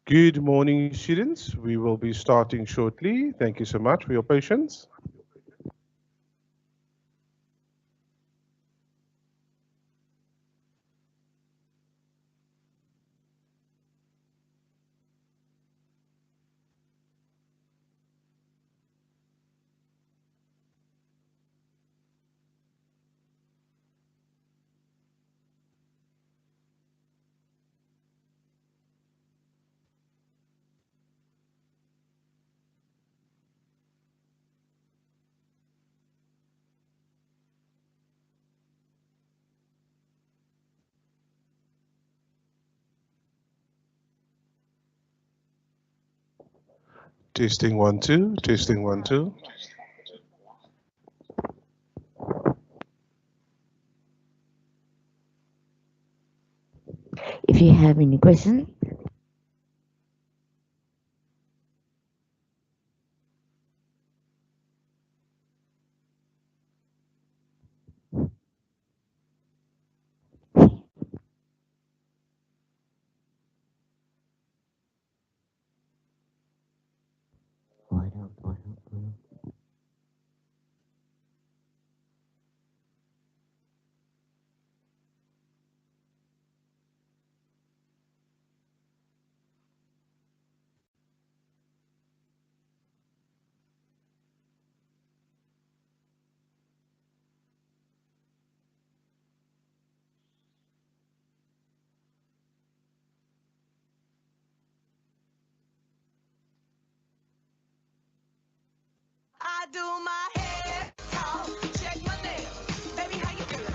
Good morning, students. We will be starting shortly. Thank you so much for your patience. Testing 1 2, testing 1 2. If you have any question, I do my hair, talk, check my nails. Baby, how you feeling?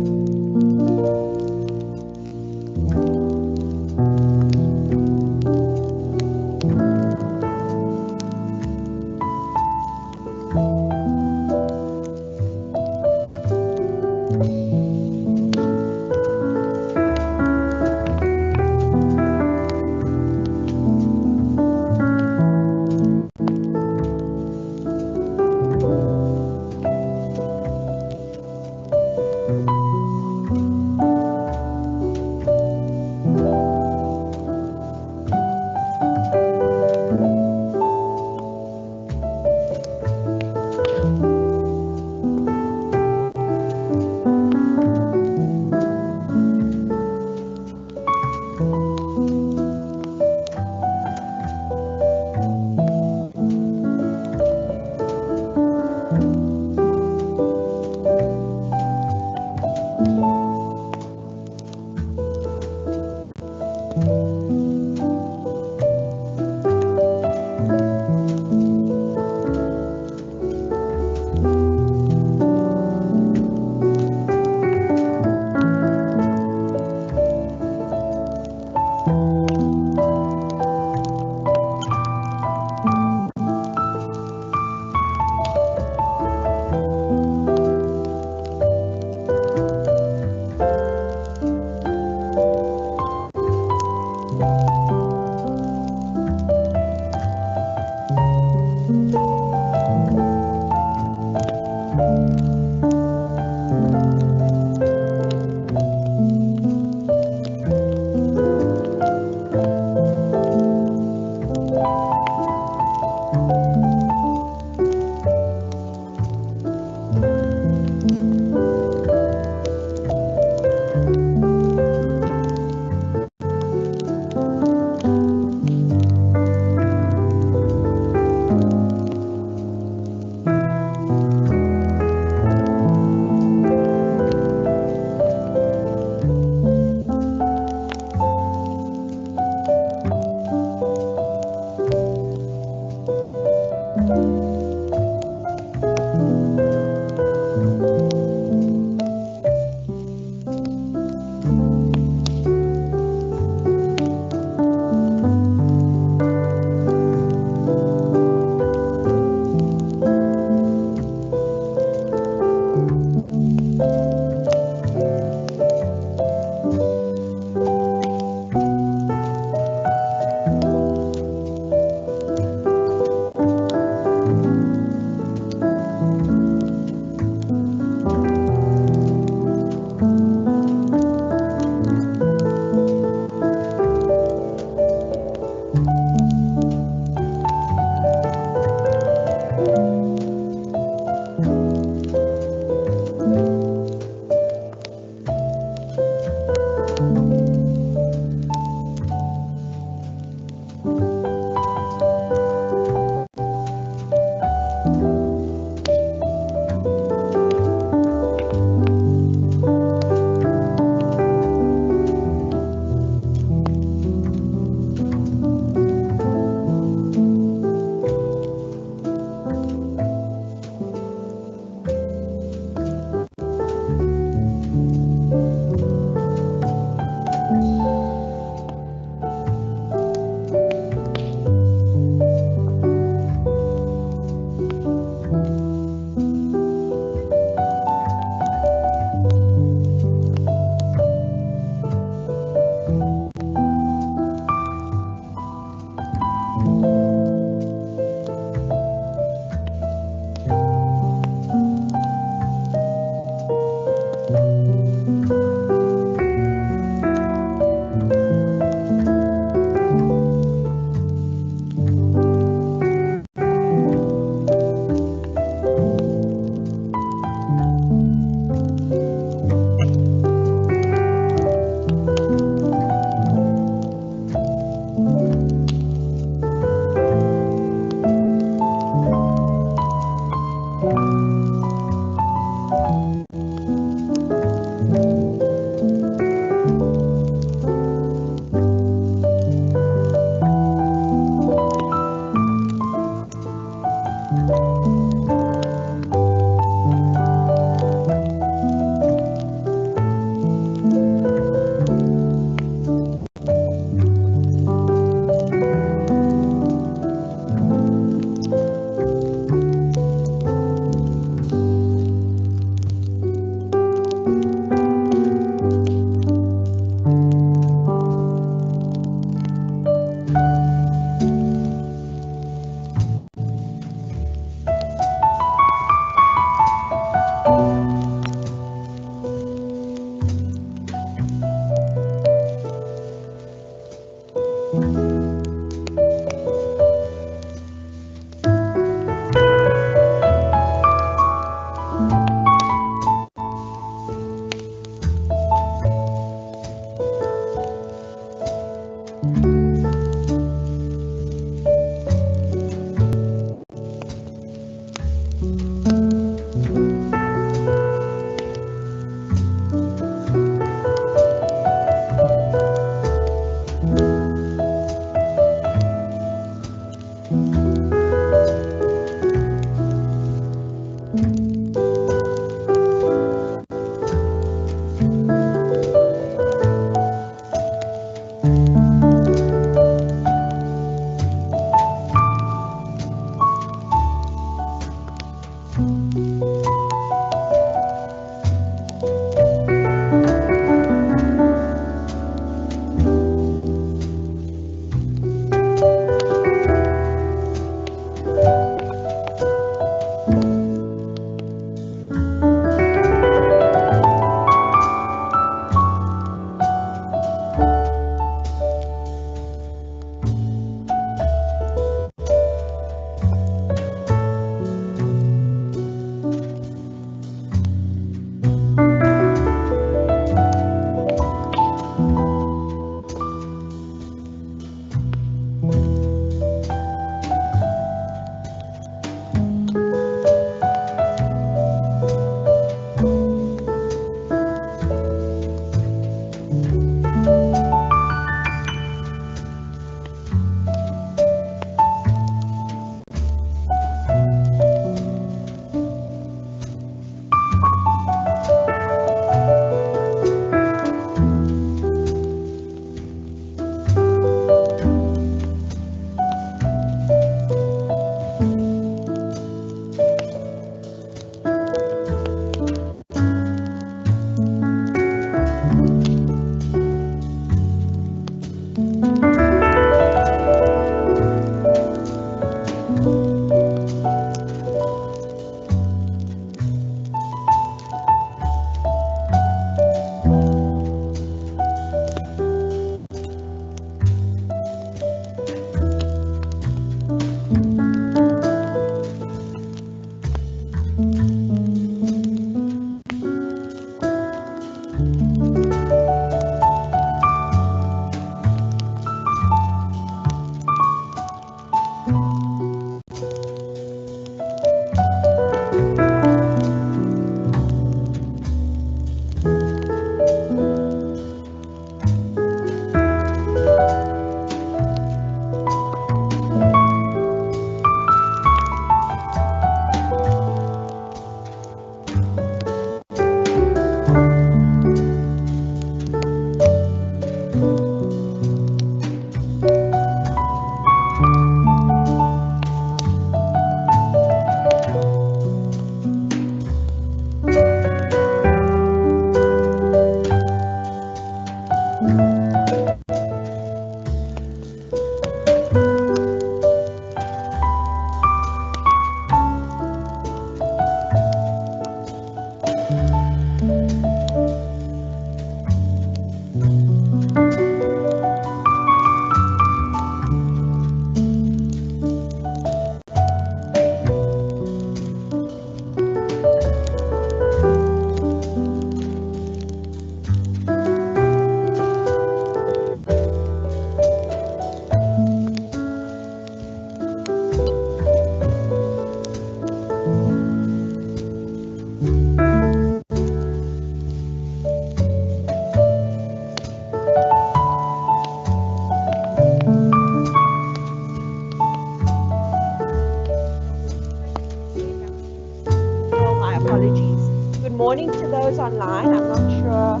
Apologies. Good morning to those online. I'm not sure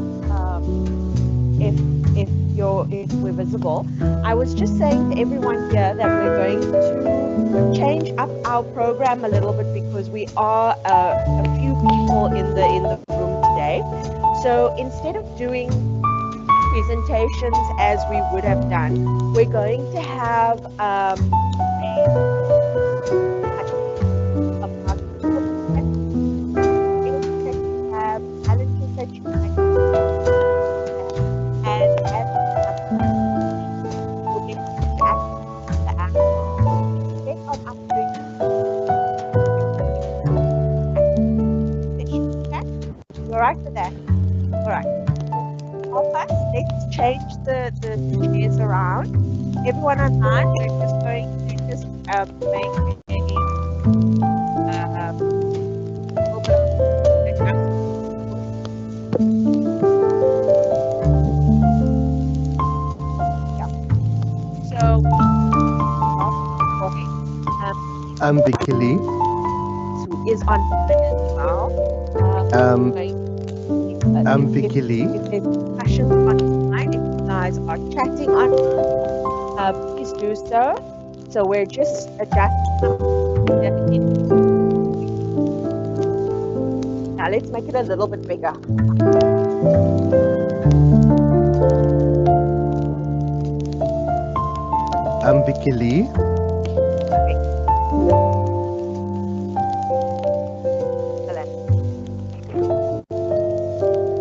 if we're visible. I was just saying to everyone here that we're going to change up our program a little bit because we are a few people in the room today. So instead of doing presentations as we would have done, we're going to have challenges that you might and as we'll get to access the app. Check on upgrade session. Okay? You alright with that? Alright. Help us. Let's change the chairs around. Everyone online, we're just going to just make a little bit of So, I'm Vicky Lee. who is on as well. I'm Vicky Lee. If there's discussions online, if you guys are chatting online, please do so. So we're just adjusting. Now let's make it a little bit bigger. I'm Vicky Lee.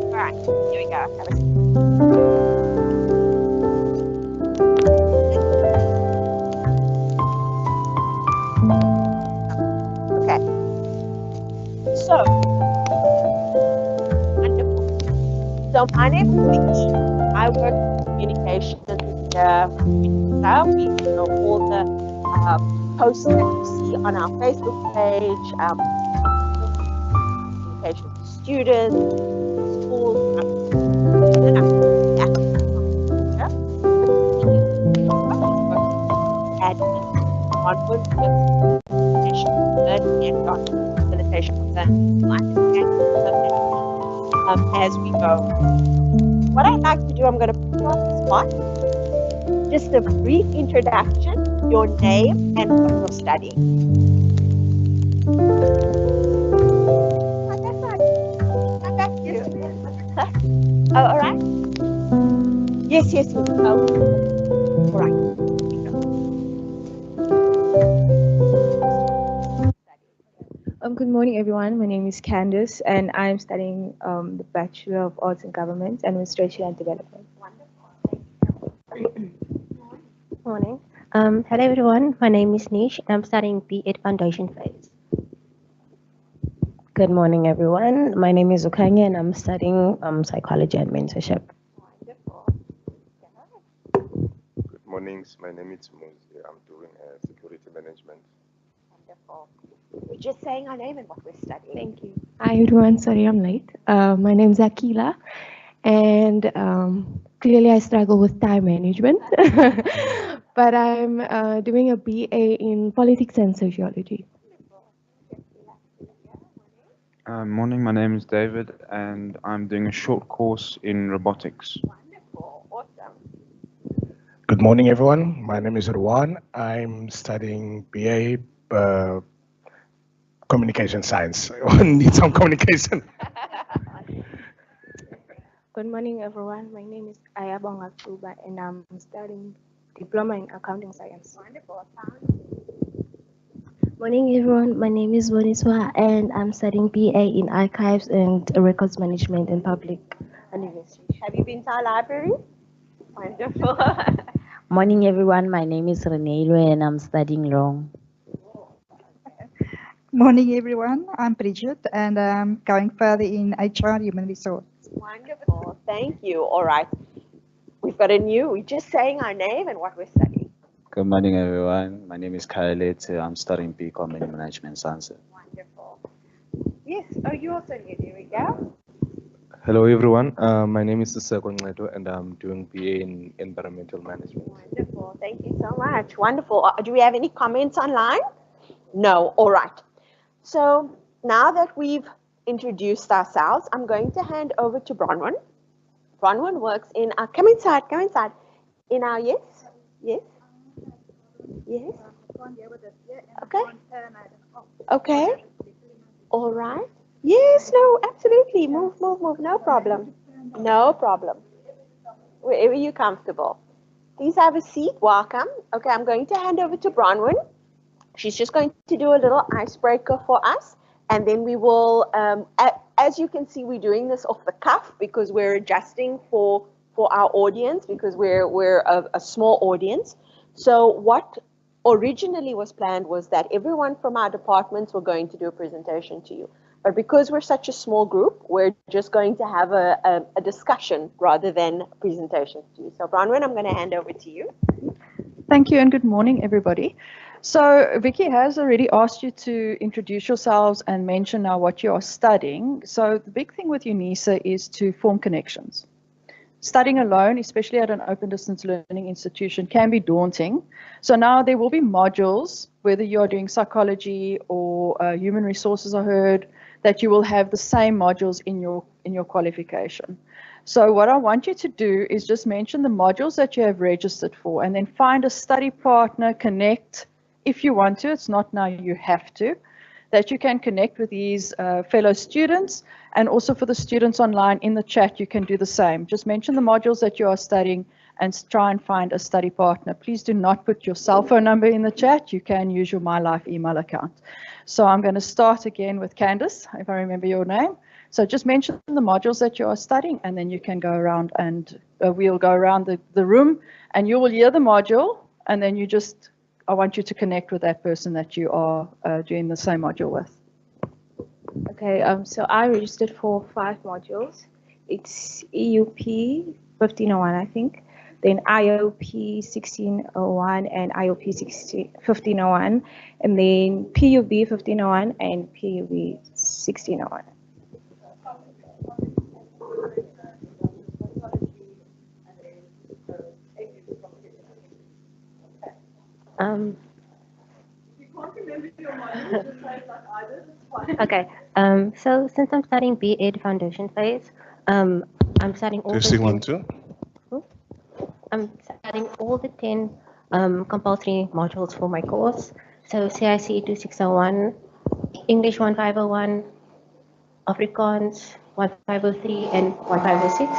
All right, here we go. Have a seat. Okay. So, wonderful. So my name is Vicky. I work in communications here. We know all the posts that you see on our Facebook page, communication to students, schools, and onwards with learning and facilitation of the as we go. What I'd like to do, I'm going to put you on the spot. Just a brief introduction, your name and what you're studying. Oh, all right. Yes. Oh, all right. Good morning, everyone. My name is Candice, and I'm studying the Bachelor of Arts in Government, Administration and Development. Morning. Hello everyone, my name is Nish. I'm studying B.Ed Foundation phase. Good morning, everyone. My name is Ukanya, and I'm studying psychology and mentorship. Good mornings. My name is Muzi. I'm doing security management. Wonderful. We're just saying our name and what we're studying. Thank you. Hi everyone, sorry I'm late. My name is Akila, and clearly I struggle with time management, but I'm doing a BA in politics and sociology. Morning, my name is David, and I'm doing a short course in robotics. Wonderful, awesome. Good morning, everyone. My name is Ruwan. I'm studying BA Communication Science. Need some communication. Good morning, everyone. My name is Ayabong Aktuba, and I'm studying Diploma in Accounting Science. Wonderful. Morning everyone, my name is Boniswa and I'm studying BA in Archives and Records Management and Public Administration. Have you been to our library? Wonderful. Morning, everyone. My name is Renee Lue, and I'm studying law. Morning everyone, I'm Bridget and I'm going further in HR Human Resource. Wonderful, thank you. All right, we've got we're just saying our name and what we're studying. Good morning, everyone. My name is Kyle Lete. I'm studying BCom in Management Science. Wonderful. Yes, oh, you also new. There we go. Hello, everyone. My name is Siseko Ncedo, and I'm doing BA in Environmental Management. Wonderful. Thank you so much. Wonderful. Do we have any comments online? No. All right. So now that we've introduced ourselves, I'm going to hand over to Bronwyn. Bronwyn works in our, come inside, in our, yes, yes, yes, okay, okay, all right, yes, no, absolutely, move, no problem, wherever you're comfortable. Please have a seat, welcome. Okay, I'm going to hand over to Bronwyn. She's just going to do a little icebreaker for us, and then we will, as you can see, we're doing this off the cuff because we're adjusting for our audience because we're a small audience. So what originally was planned was that everyone from our departments were going to do a presentation to you. But because we're such a small group, we're just going to have a discussion rather than a presentation to you. So Bronwyn, I'm going to hand over to you. Thank you and good morning, everybody. So Vicky has already asked you to introduce yourselves and mention now what you are studying. So the big thing with UNISA is to form connections. Studying alone, especially at an open distance learning institution, can be daunting. So now there will be modules, whether you're doing psychology or human resources, I heard, that you will have the same modules in your qualification. So what I want you to do is just mention the modules that you have registered for and then find a study partner, connect if you want to. It's not now, you have to, that you can connect with these fellow students. And also for the students online in the chat, you can do the same. Just mention the modules that you are studying and try and find a study partner. Please do not put your cell phone number in the chat. You can use your MyLife email account. So I'm going to start again with Candice, if I remember your name. So just mention the modules that you are studying, and then you can go around and we'll go around the room and you will hear the module, and then I want you to connect with that person that you are doing the same module with. Okay, so I registered for 5 modules. It's EUP 1501, I think, then IOP 1601 and IOP 1501, and then PUB 1501 and PUB 1601. Okay, so since I'm studying B.Ed foundation phase, I'm studying all Testing the 1, 2. I'm studying all the 10 compulsory modules for my course. So CIC 2601, English 1501, Afrikaans 1503 and 1506,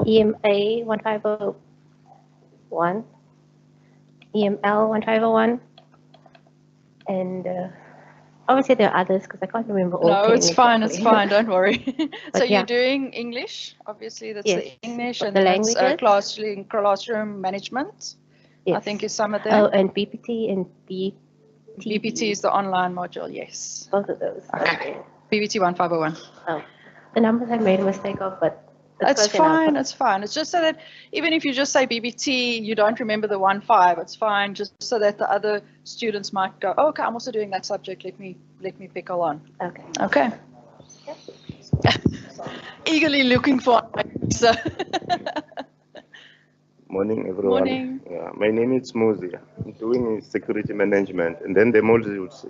EMA 1501, EML 1501, and obviously there are others because I can't remember all. No, it's fine, it's fine, don't worry. So yeah. you're doing English, obviously that's Yes. the English, and The then it's languages. classroom management. Yes. I think is some of them. Oh, and BPT and BPT is the online module, yes. both of those. Okay. BPT 1501. Oh, the numbers I made a mistake of, but That's close enough. fine, it's fine. It's just so that even if you just say BBT, you don't remember the 15, it's fine, just so that the other students might go, oh, okay, I'm also doing that subject, let me pickle on. Okay. Okay. Eagerly looking for an answer. Morning, everyone. Morning. Yeah, my name is Mozi. I'm doing security management, and then the modules,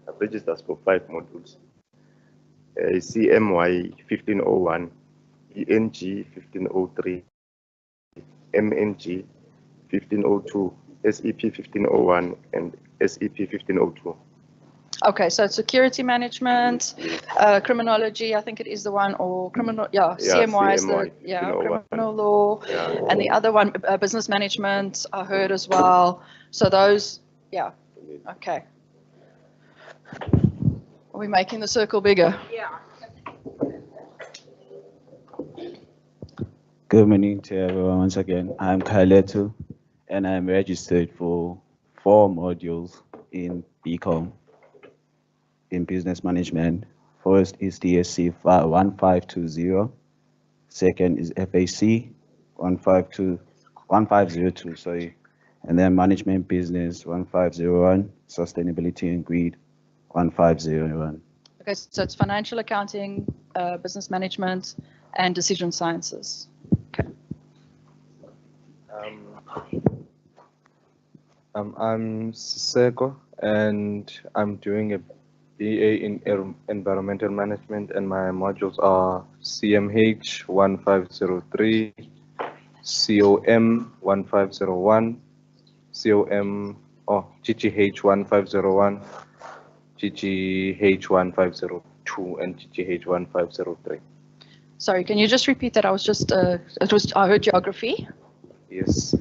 I've registered for 5 modules. CMY 1501, ENG 1503, MNG 1502, SEP 1501, and SEP 1502. Okay, so it's security management, criminology, I think it is the one, or criminal, CMY is the, criminal law, and the other one, business management, I heard as well. So those, okay. Are we making the circle bigger? Yeah. Good morning to everyone once again. I'm Kailetu, and I'm registered for 4 modules in BCom in business management. First is DSC 1520, second is FAC 1502, sorry, and then management business 1501, sustainability and greed 1501. Okay, so it's financial accounting, business management, and decision sciences. Okay. I'm Siseko, and I'm doing a BA in Environmental Management, and my modules are CMH 1503, COM 1501, GGH 1501, GGH 1502, and GGH 1503. Sorry, can you just repeat that? I was just, I heard geography. Yes.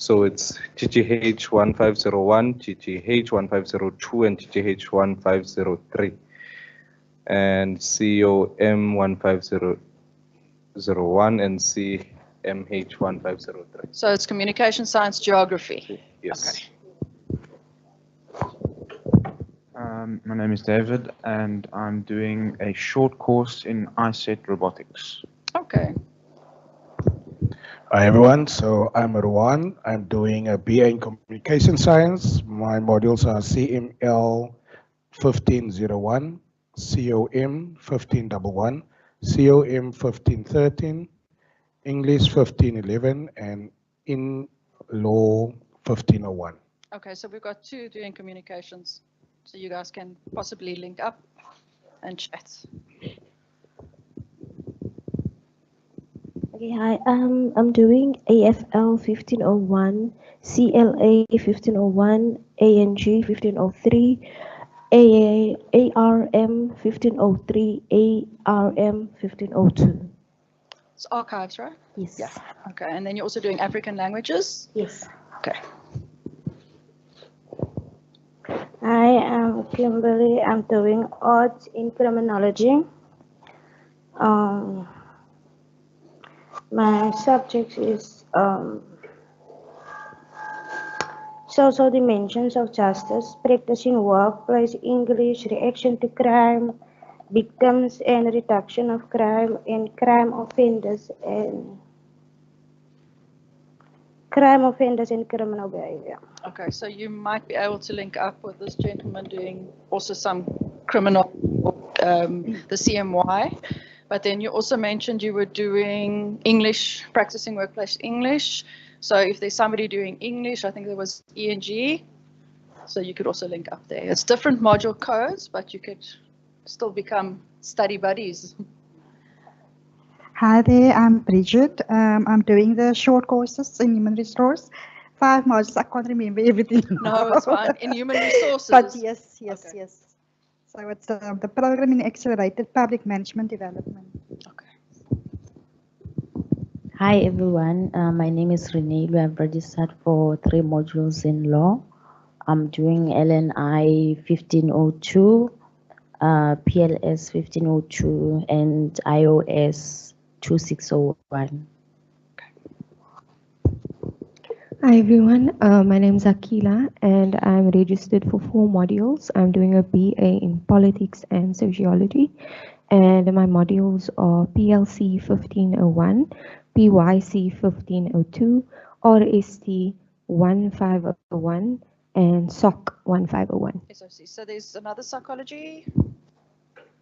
So it's GGH 1501, GGH 1502, and GGH 1503. And COM 1501 and CMH 1503. So it's communication science geography. Yes. Okay. My name is David, and I'm doing a short course in ISET robotics. Okay. Hi everyone, so I'm Erwan. I'm doing a BA in Communication Science. My modules are CML 1501, COM 1511, COM 1513, English 1511, and in law 1501. Okay, so we've got two doing communications. So you guys can possibly link up and chat. Okay, hi. I'm doing AFL 1501, CLA 1501, ANG 1503, ARM 1503, ARM 1502. It's archives, right? Yes. Yeah. Okay, and then you're also doing African languages? Yes. Okay. Hi, I'm Kimberly. I'm doing arts in criminology. My subject is social dimensions of justice, practicing workplace English, reaction to crime, victims and reduction of crime, and crime offenders and criminal behavior. Okay, so you might be able to link up with this gentleman doing also some criminal, the CMY, but then you also mentioned you were doing English, practicing workplace English. So if there's somebody doing English, I think there was ENG, so you could also link up there. It's different module codes, but you could still become study buddies. Hi there, I'm Bridget. I'm doing the short courses in human resource. 5 modules, I can't remember everything. No, it's fine. In human resources. But yes. Okay. So it's the program in accelerated public management development. Okay. Hi everyone, my name is Renee. We have registered for 3 modules in law. I'm doing LNI 1502, PLS 1502, and iOS 2601. Hi everyone, my name is Akila and I'm registered for 4 modules. I'm doing a BA in politics and sociology, and my modules are PLC 1501, PYC 1502, RST 1501, and SOC 1501. SOC. So there's another psychology.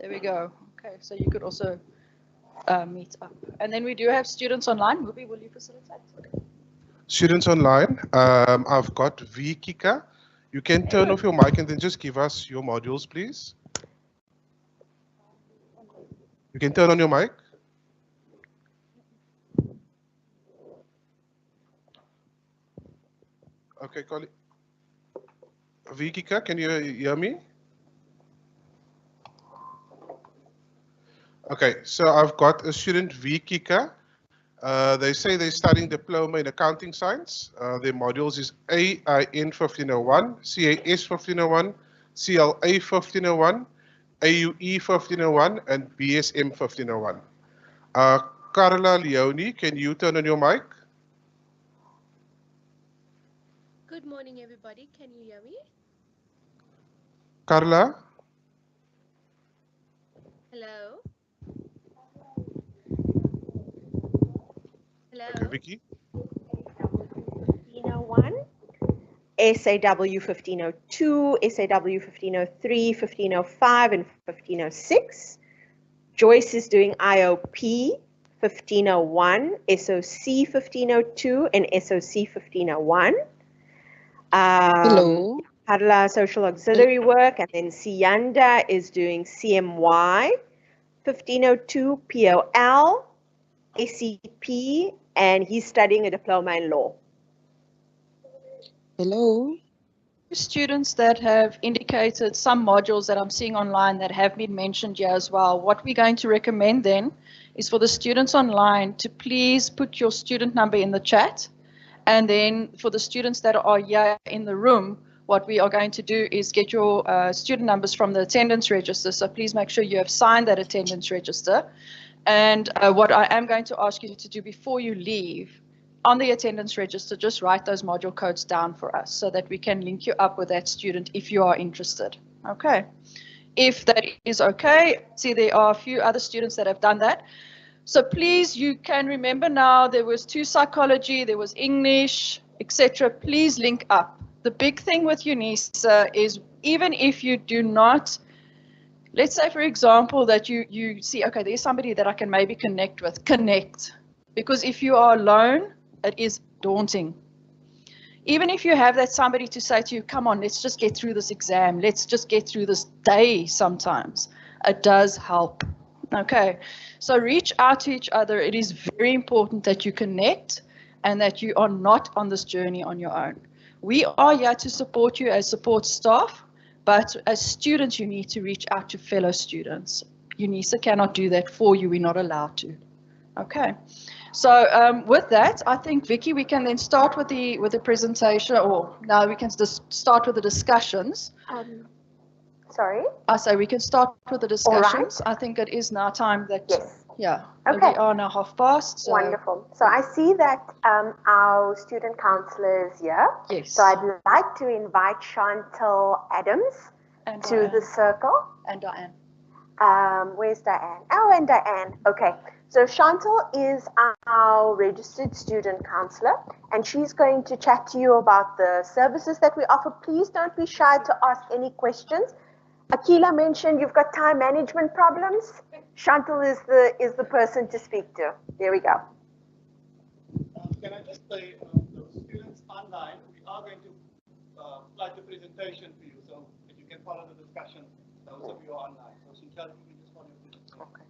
There we go. Okay, so you could also meet up. And then we do have students online. Ruby, will you facilitate? Students online, I've got Vikika. You can turn off your mic and then just give us your modules, please. You can turn on your mic. Okay, colleague. Vikika, can you hear me? Okay, so I've got a student, Vikika. They say they're studying diploma in accounting science. Their modules is AIN 1501, CAS 1501, CLA 1501, AUE 1501, and BSM 1501. Carla Leone, can you turn on your mic? Good morning, everybody. Can you hear me? Carla? Hello? Hello? Okay, Vicky? 1501, SAW 1502, SAW 1503, 1505, and 1506. Joyce is doing IOP 1501, SOC 1502, and SOC 1501. Hello. Harla Social Auxiliary Work, and then Siyanda is doing CMY, 1502 POL, ACP, and he's studying a diploma in law. Hello. Students that have indicated some modules that I'm seeing online that have been mentioned here as well. What we're going to recommend then is for the students online to please put your student number in the chat. And then for the students that are here in the room, what we are going to do is get your student numbers from the attendance register. So please make sure you have signed that attendance register. And what I am going to ask you to do before you leave, on the attendance register, just write those module codes down for us so that we can link you up with that student if you are interested. Okay. If that is okay, see there are a few other students that have done that. So please, you can remember now there was 2 psychology, there was English, etc. Please link up. The big thing with UNISA is even if you do not, let's say for example that you see, okay, there's somebody that I can maybe connect with, connect. Because if you are alone, it is daunting. Even if you have that somebody to say to you, come on, let's just get through this exam, let's just get through this day sometimes, it does help. Okay, so reach out to each other. It is very important that you connect and that you are not on this journey on your own. We are here to support you as support staff, but as students, you need to reach out to fellow students. UNISA cannot do that for you. We're not allowed to. Okay. So with that, I think, Vicky, we can then start with the presentation, or now we can just start with the discussions. Sorry? I say we can start with the discussions. Right. I think it is now time that, yes. Yeah, okay. We are now past. So. Wonderful. So I see that our student counsellor is here. Yes. So I'd like to invite Chantal Adams and to Diane. the circle. And Diane. Where's Diane? Oh, and Diane. Okay. So Chantal is our registered student counsellor, and she's going to chat to you about the services that we offer. Please don't be shy to ask any questions. Akila mentioned you've got time management problems. Chantal is the person to speak to. There we go. Can I just say, the students online, we are going to flag the presentation for you, so that you can follow the discussion, those of you online. So Chantal, you can just follow the presentation. Okay.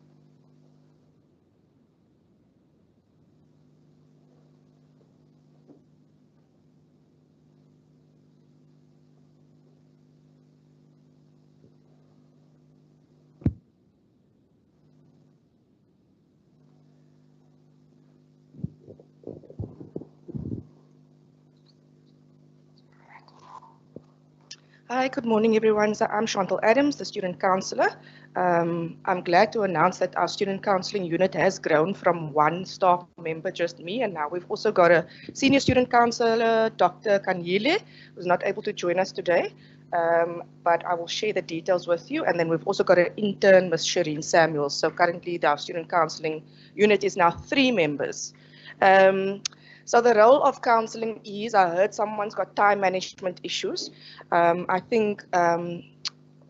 Hi, good morning, everyone. So I'm Chantal Adams, the student counsellor. I'm glad to announce that our student counselling unit has grown from 1 staff member, just me, and now we've also got a senior student counsellor, Dr. Kanyile, who's not able to join us today, but I will share the details with you. And then we've also got an intern, Ms. Shireen Samuels. So currently our student counselling unit is now 3 members. So the role of counselling is, I heard someone's got time management issues. I think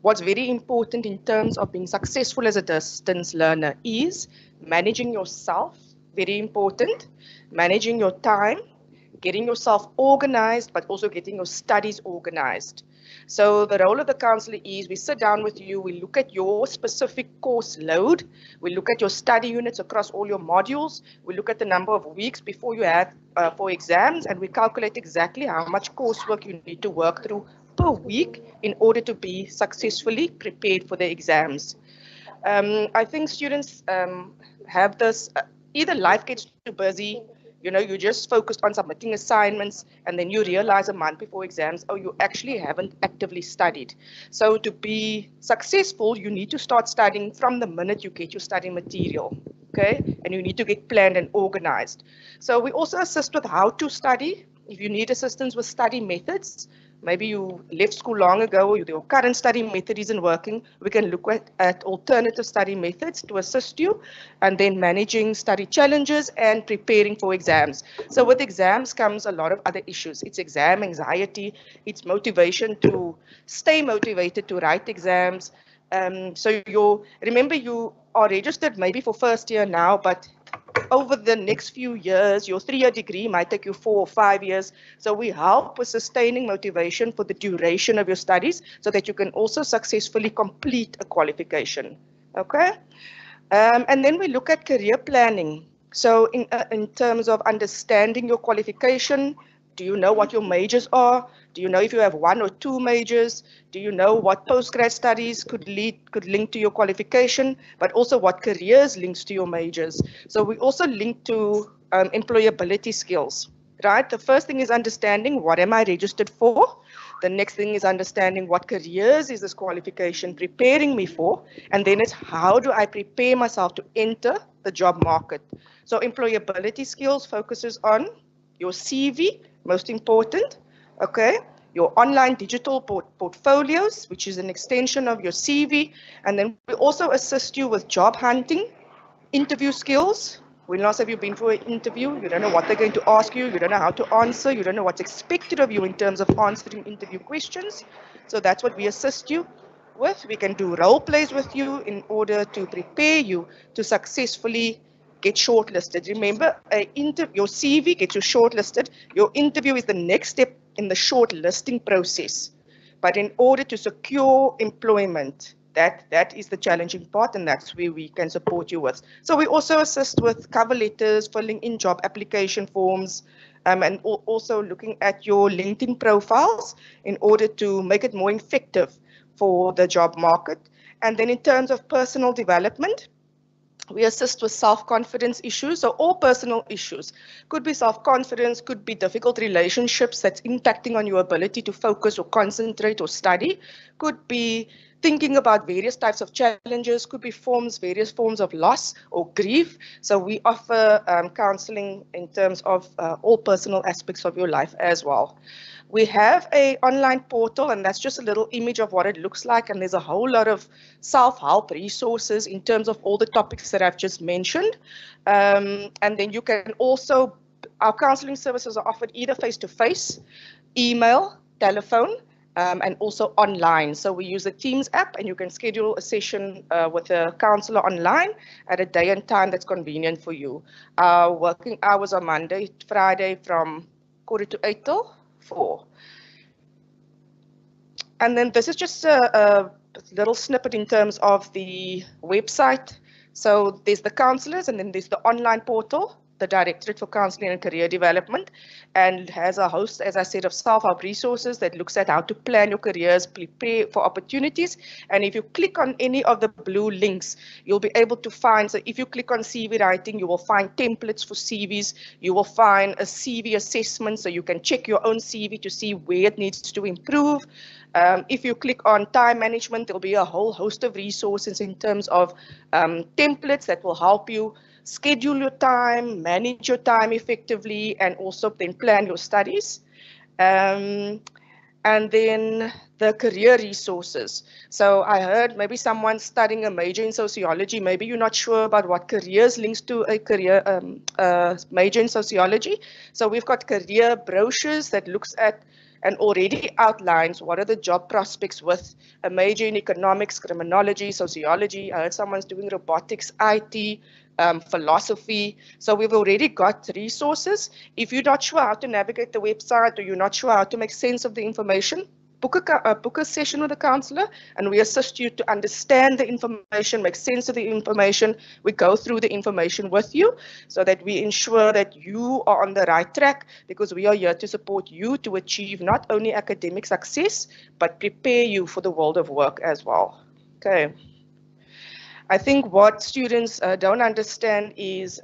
what's very important in terms of being successful as a distance learner is managing yourself, very important, managing your time, getting yourself organized, but also getting your studies organized. So the role of the counselor is we sit down with you, we look at your specific course load, we look at your study units across all your modules, we look at the number of weeks before you have for exams, and we calculate exactly how much coursework you need to work through per week in order to be successfully prepared for the exams. I think students have this, either life gets too busy, you know, you just focused on submitting assignments, and then you realize a month before exams, oh, you actually haven't actively studied. So to be successful, you need to start studying from the minute you get your study material, okay? And you need to get planned and organized. So we also assist with how to study. If you need assistance with study methods, maybe you left school long ago, or your current study method isn't working, we can look at alternative study methods to assist you, and then managing study challenges and preparing for exams. So with exams comes a lot of other issues. It's exam anxiety, it's motivation to stay motivated to write exams. So remember you are registered maybe for first year now, but over the next few years. Your 3-year degree might take you 4 or 5 years. So we help with sustaining motivation for the duration of your studies so that you can also successfully complete a qualification. Okay? And then we look at career planning. So in terms of understanding your qualification, do you know what your majors are? Do you know if you have 1 or 2 majors? Do you know what postgrad studies could link to your qualification, but also what careers links to your majors? So we also link to employability skills, right? The first thing is understanding what am I registered for? The next thing is understanding what careers is this qualification preparing me for? And then it's how do I prepare myself to enter the job market? So employability skills focuses on your CV, most important, okay? Your online digital portfolios, which is an extension of your CV. And then we also assist you with job hunting, interview skills. When last have you been for an interview? You don't know what they're going to ask you. You don't know how to answer. You don't know what's expected of you in terms of answering interview questions. So that's what we assist you with. We can do role plays with you in order to prepare you to successfully get shortlisted. Remember, your CV gets you shortlisted. Your interview is the next step in the shortlisting process. But in order to secure employment, that is the challenging part, and that's where we can support you with. So we also assist with cover letters, filling in job application forms, and also looking at your LinkedIn profiles in order to make it more effective for the job market. And then in terms of personal development, we assist with self-confidence issues. So all personal issues could be self-confidence, could be difficult relationships that's impacting on your ability to focus or concentrate or study, could be thinking about various types of challenges, could be various forms of loss or grief. So we offer counseling in terms of all personal aspects of your life as well. We have an online portal, and that's just a little image of what it looks like. And there's a whole lot of self-help resources in terms of all the topics that I've just mentioned. And then you can also, our counseling services are offered either face-to-face, email, telephone, and also online. So we use the Teams app, and you can schedule a session with a counselor online at a day and time that's convenient for you. Our working hours are Monday, Friday from 7:45 till 4. And then this is just a little snippet in terms of the website. So there's the counselors, and then there's the online portal, the Directorate for Counseling and Career Development, and has a host, as I said, of self-help resources that looks at how to plan your careers, prepare for opportunities. And if you click on any of the blue links, you'll be able to find, so if you click on CV writing, you will find templates for CVs. You will find a CV assessment, so you can check your own CV to see where it needs to improve. If you click on time management, there'll be a whole host of resources in terms of templates that will help you schedule your time, manage your time effectively, and also then plan your studies. And then the career resources. So I heard maybe someone studying a major in sociology, maybe you're not sure about what careers links to a career major in sociology. So we've got career brochures that looks at and already outlines what are the job prospects with a major in economics, criminology, sociology. I heard someone's doing robotics, IT, philosophy. So we've already got resources. If you're not sure how to navigate the website, or you're not sure how to make sense of the information, book a session with a counselor, and we assist you to understand the information, make sense of the information. We go through the information with you so that we ensure that you are on the right track, because we are here to support you to achieve not only academic success, but prepare you for the world of work as well. Okay. I think what students don't understand is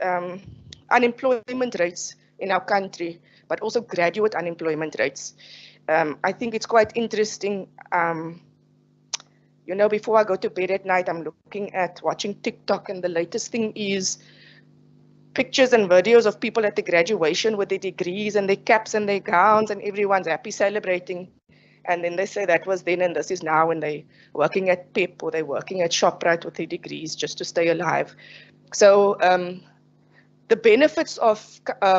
unemployment rates in our country, but also graduate unemployment rates. I think it's quite interesting. You know, before I go to bed at night, I'm watching TikTok, and the latest thing is pictures and videos of people at the graduation with their degrees and their caps and their gowns, and everyone's happy celebrating. And then they say that was then and this is now, when they're working at PEP or they're working at ShopRite with their degrees just to stay alive. So the benefits of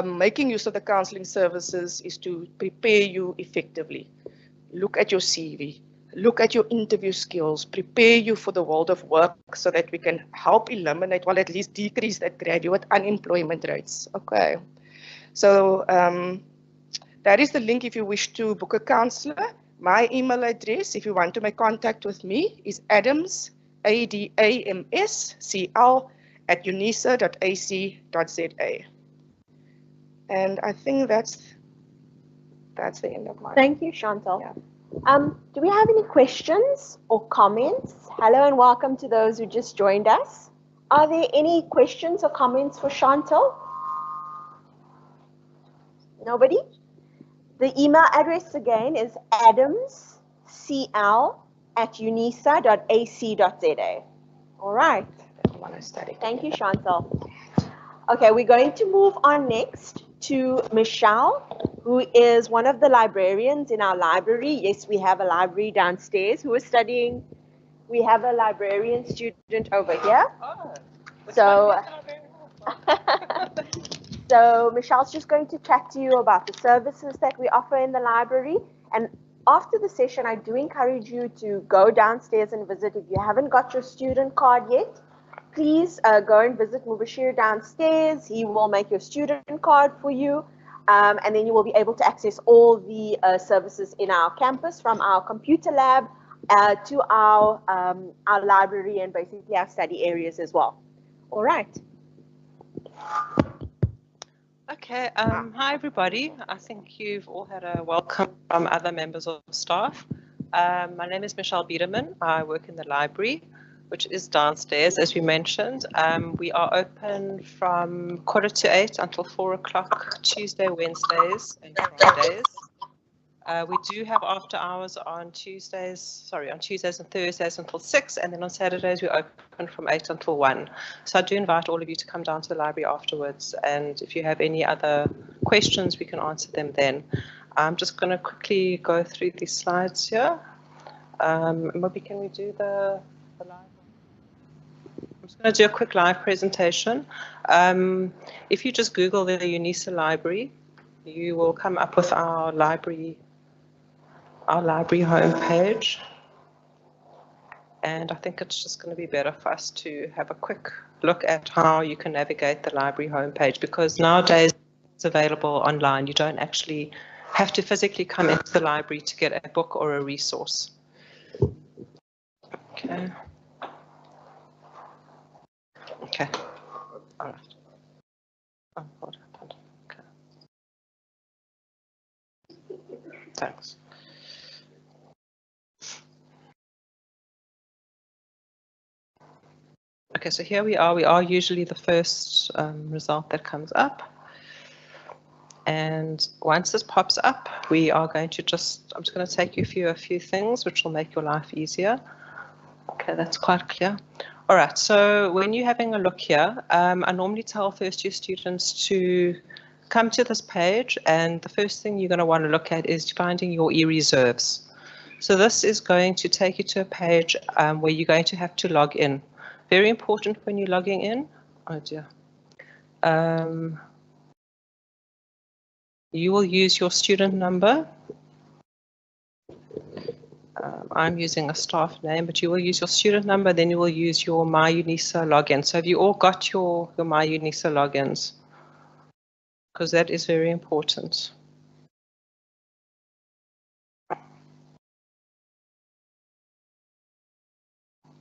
making use of the counseling services is to prepare you effectively. Look at your CV, look at your interview skills, prepare you for the world of work so that we can help eliminate, well, at least decrease that graduate unemployment rates. Okay. So that is the link if you wish to book a counselor. My email address, if you want to make contact with me, is adams, ADAMSCL, @unisa.ac.za. And I think that's the end of my. Thank you, Chantal. Do we have any questions or comments? Hello and welcome to those who just joined us. Are there any questions or comments for Chantal? Nobody? The email address again is adamscl@unisa.ac.za. All right. Thank you, Chantal. Okay, we're going to move on next to Michelle, who is one of the librarians in our library. Yes, we have a library downstairs who is studying. We have a librarian student over here. So Michelle's just going to chat to you about the services that we offer in the library. And after the session, I do encourage you to go downstairs and visit. If you haven't got your student card yet, please go and visit Mubashir downstairs. He will make your student card for you. And then you will be able to access all the services in our campus, from our computer lab to our library and basically our study areas as well. All right. Okay, hi everybody. I think you've all had a welcome from other members of staff. My name is Michelle Biederman. I work in the library, which is downstairs, as we mentioned. We are open from 7:45 until 4 o'clock, Tuesday, Wednesdays, and Fridays. We do have after hours on Tuesdays and Thursdays until 6, and then on Saturdays we open from 8 until 1. So I do invite all of you to come down to the library afterwards, and if you have any other questions, we can answer them then. I'm just going to quickly go through these slides here. Maybe can we do the live? I'm just going to do a quick live presentation. If you just Google the UNISA library, you will come up with our library homepage. And I think it's just going to be better for us to have a quick look at how you can navigate the library homepage, because nowadays it's available online. You don't actually have to physically come into the library to get a book or a resource. Okay. Okay. All right. Oh, hold on. Okay. Thanks. Okay, so here we are. We are usually the first result that comes up. And once this pops up, we are going to I'm just going to take you through a few things which will make your life easier. Okay, that's quite clear. All right, so when you're having a look here, I normally tell first year students to come to this page, and the first thing you're going to want to look at is finding your e-reserves. So this is going to take you to a page where you're going to have to log in. Very important when you're logging in. Oh dear. You will use your student number. I'm using a staff name, but you will use your student number, then you will use your MyUNISA login. So have you all got your MyUNISA logins? Because that is very important.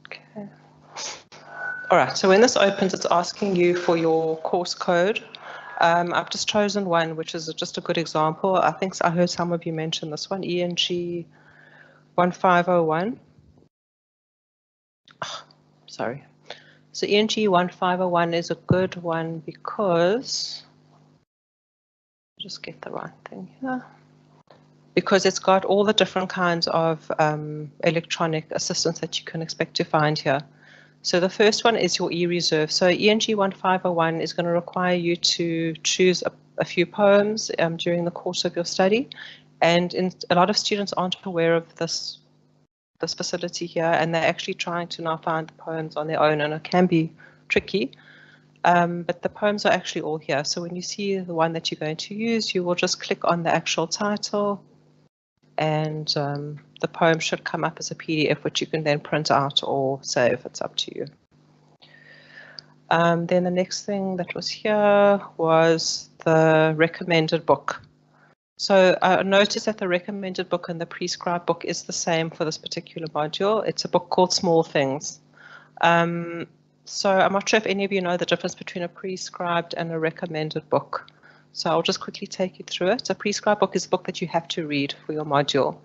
Okay. All right, so when this opens, it's asking you for your course code. I've just chosen one, which is just a good example. I think I heard some of you mention this one, ENG 1501. Oh, sorry. So ENG 1501 is a good one because, just get the right thing here, because it's got all the different kinds of electronic assistance that you can expect to find here. So the first one is your e-reserve. So ENG 1501 is going to require you to choose a few poems during the course of your study. And a lot of students aren't aware of this facility here, and they're actually trying to now find the poems on their own, and it can be tricky. But the poems are actually all here. So when you see the one that you're going to use, you will just click on the actual title, and the poem should come up as a PDF, which you can then print out or save. It's up to you. Then the next thing that was here was the recommended book. So I noticed that the recommended book and the prescribed book is the same for this particular module. It's a book called Small Things. So I'm not sure if any of you know the difference between a prescribed and a recommended book. So I'll just quickly take you through it. A prescribed book is a book that you have to read for your module.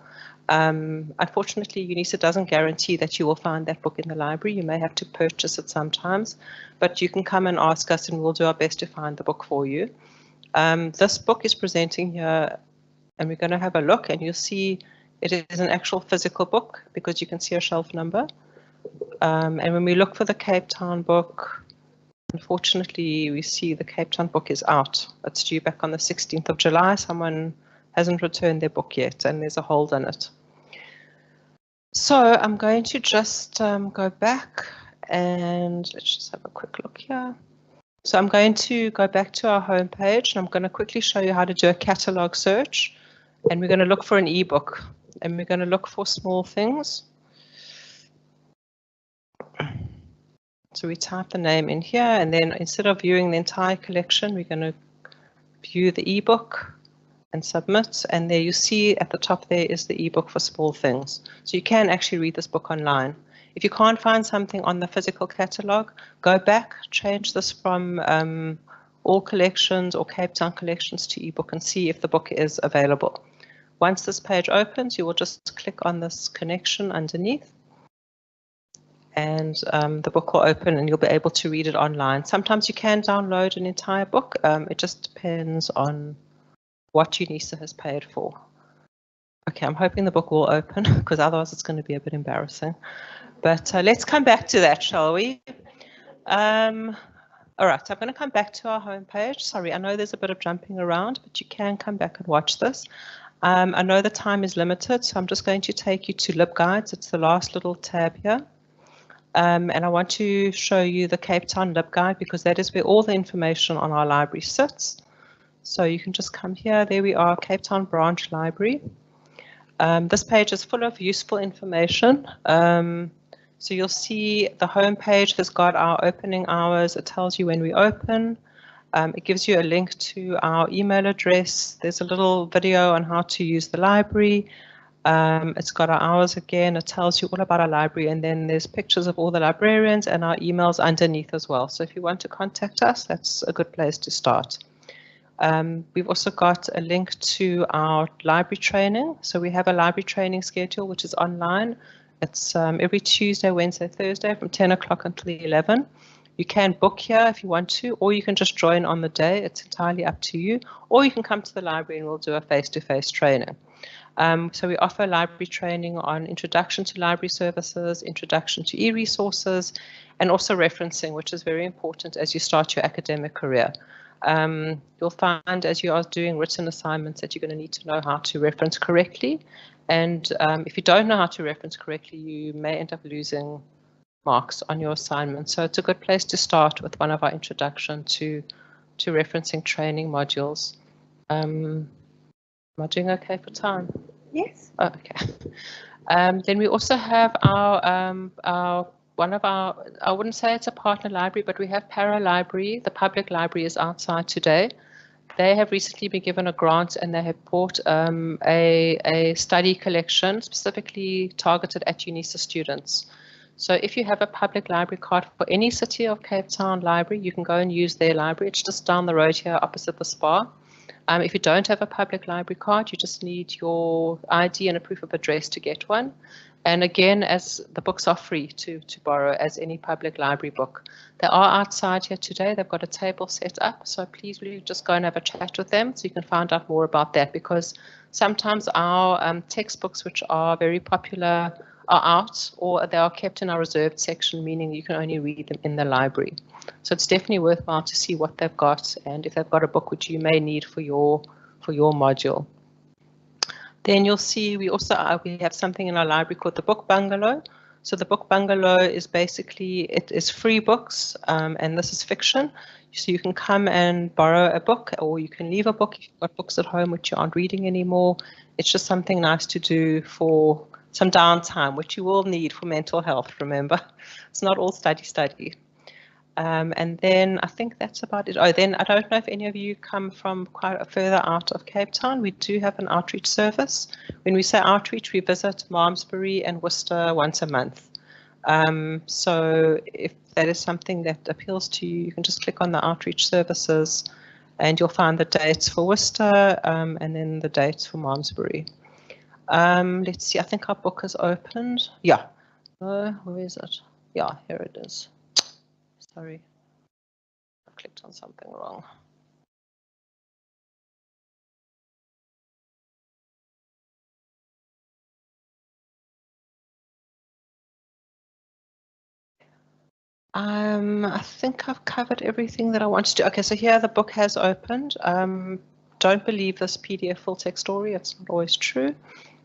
Unfortunately, UNISA doesn't guarantee that you will find that book in the library. You may have to purchase it sometimes, but you can come and ask us and we'll do our best to find the book for you. This book is presenting here, and we're going to have a look, and you'll see it is an actual physical book because you can see a shelf number. And when we look for the Cape Town book, unfortunately, we see the Cape Town book is out. It's due back on the 16th of July. Someone hasn't returned their book yet, and there's a hold on it. So I'm going to just go back, and let's just have a quick look here. So I'm going to go back to our home page, and I'm going to quickly show you how to do a catalog search. And we're going to look for an ebook, and we're going to look for Small Things. So we type the name in here, and then instead of viewing the entire collection, we're going to view the ebook and submit. And there you see at the top there is the ebook for Small Things. So you can actually read this book online. If you can't find something on the physical catalog, go back, change this from all collections or Cape Town collections to ebook and see if the book is available. Once this page opens, you will just click on this connection underneath, and the book will open and you'll be able to read it online. Sometimes you can download an entire book. It just depends on what UNISA has paid for. Okay, I'm hoping the book will open because otherwise it's going to be a bit embarrassing. But let's come back to that, shall we? All right, so I'm going to come back to our homepage. Sorry, I know there's a bit of jumping around, but you can come back and watch this. I know the time is limited, so I'm just going to take you to LibGuides. It's the last little tab here. And I want to show you the Cape Town LibGuide because that is where all the information on our library sits. So you can just come here. There we are, Cape Town Branch Library. This page is full of useful information. So you'll see the home page has got our opening hours. It tells you when we open. It gives you a link to our email address. There's a little video on how to use the library. It's got our hours again. It tells you all about our library, and then there's pictures of all the librarians and our emails underneath as well. So if you want to contact us, that's a good place to start. We've also got a link to our library training. So we have a library training schedule, which is online. It's every Tuesday, Wednesday, Thursday from 10 o'clock until 11. You can book here if you want to, or you can just join on the day. It's entirely up to you. Or you can come to the library and we'll do a face-to-face training. So we offer library training on introduction to library services, introduction to e-resources, and also referencing, which is very important as you start your academic career. You'll find as you are doing written assignments that you're going to need to know how to reference correctly. And if you don't know how to reference correctly, you may end up losing marks on your assignment. So it's a good place to start with one of our introduction to referencing training modules. Am I doing okay for time? Yes. Oh, okay. Then we also have our one of our, I wouldn't say it's a partner library, but we have Para Library. The public library is outside today. They have recently been given a grant and they have bought a study collection specifically targeted at UNISA students. So if you have a public library card for any City of Cape Town library, you can go and use their library. It's just down the road here opposite the spa. If you don't have a public library card, you just need your ID and a proof of address to get one. And again, as the books are free to borrow as any public library book. They are outside here today. They've got a table set up. So please will you just go and have a chat with them so you can find out more about that, because sometimes our textbooks, which are very popular, are out or they are kept in our reserved section, meaning you can only read them in the library. So it's definitely worthwhile to see what they've got and if they've got a book which you may need for your module. Then you'll see we also we have something in our library called the Book Bungalow. So the book bungalow is basically, it is free books, and this is fiction. So you can come and borrow a book, or you can leave a book if you've got books at home which you aren't reading anymore. It's just something nice to do for some downtime, which you will need for mental health, remember. It's not all study. And then I think that's about it. Oh, then I don't know if any of you come from quite further out of Cape Town. We do have an outreach service. When we say outreach, we visit Malmesbury and Worcester once a month. So if that is something that appeals to you, you can just click on the outreach services and you'll find the dates for Worcester and then the dates for Malmesbury. Let's see, I think our book is opened. Yeah, where is it? Yeah, here it is. Sorry, I clicked on something wrong. I think I've covered everything that I wanted to. Okay, so here the book has opened. Don't believe this PDF full text story, it's not always true.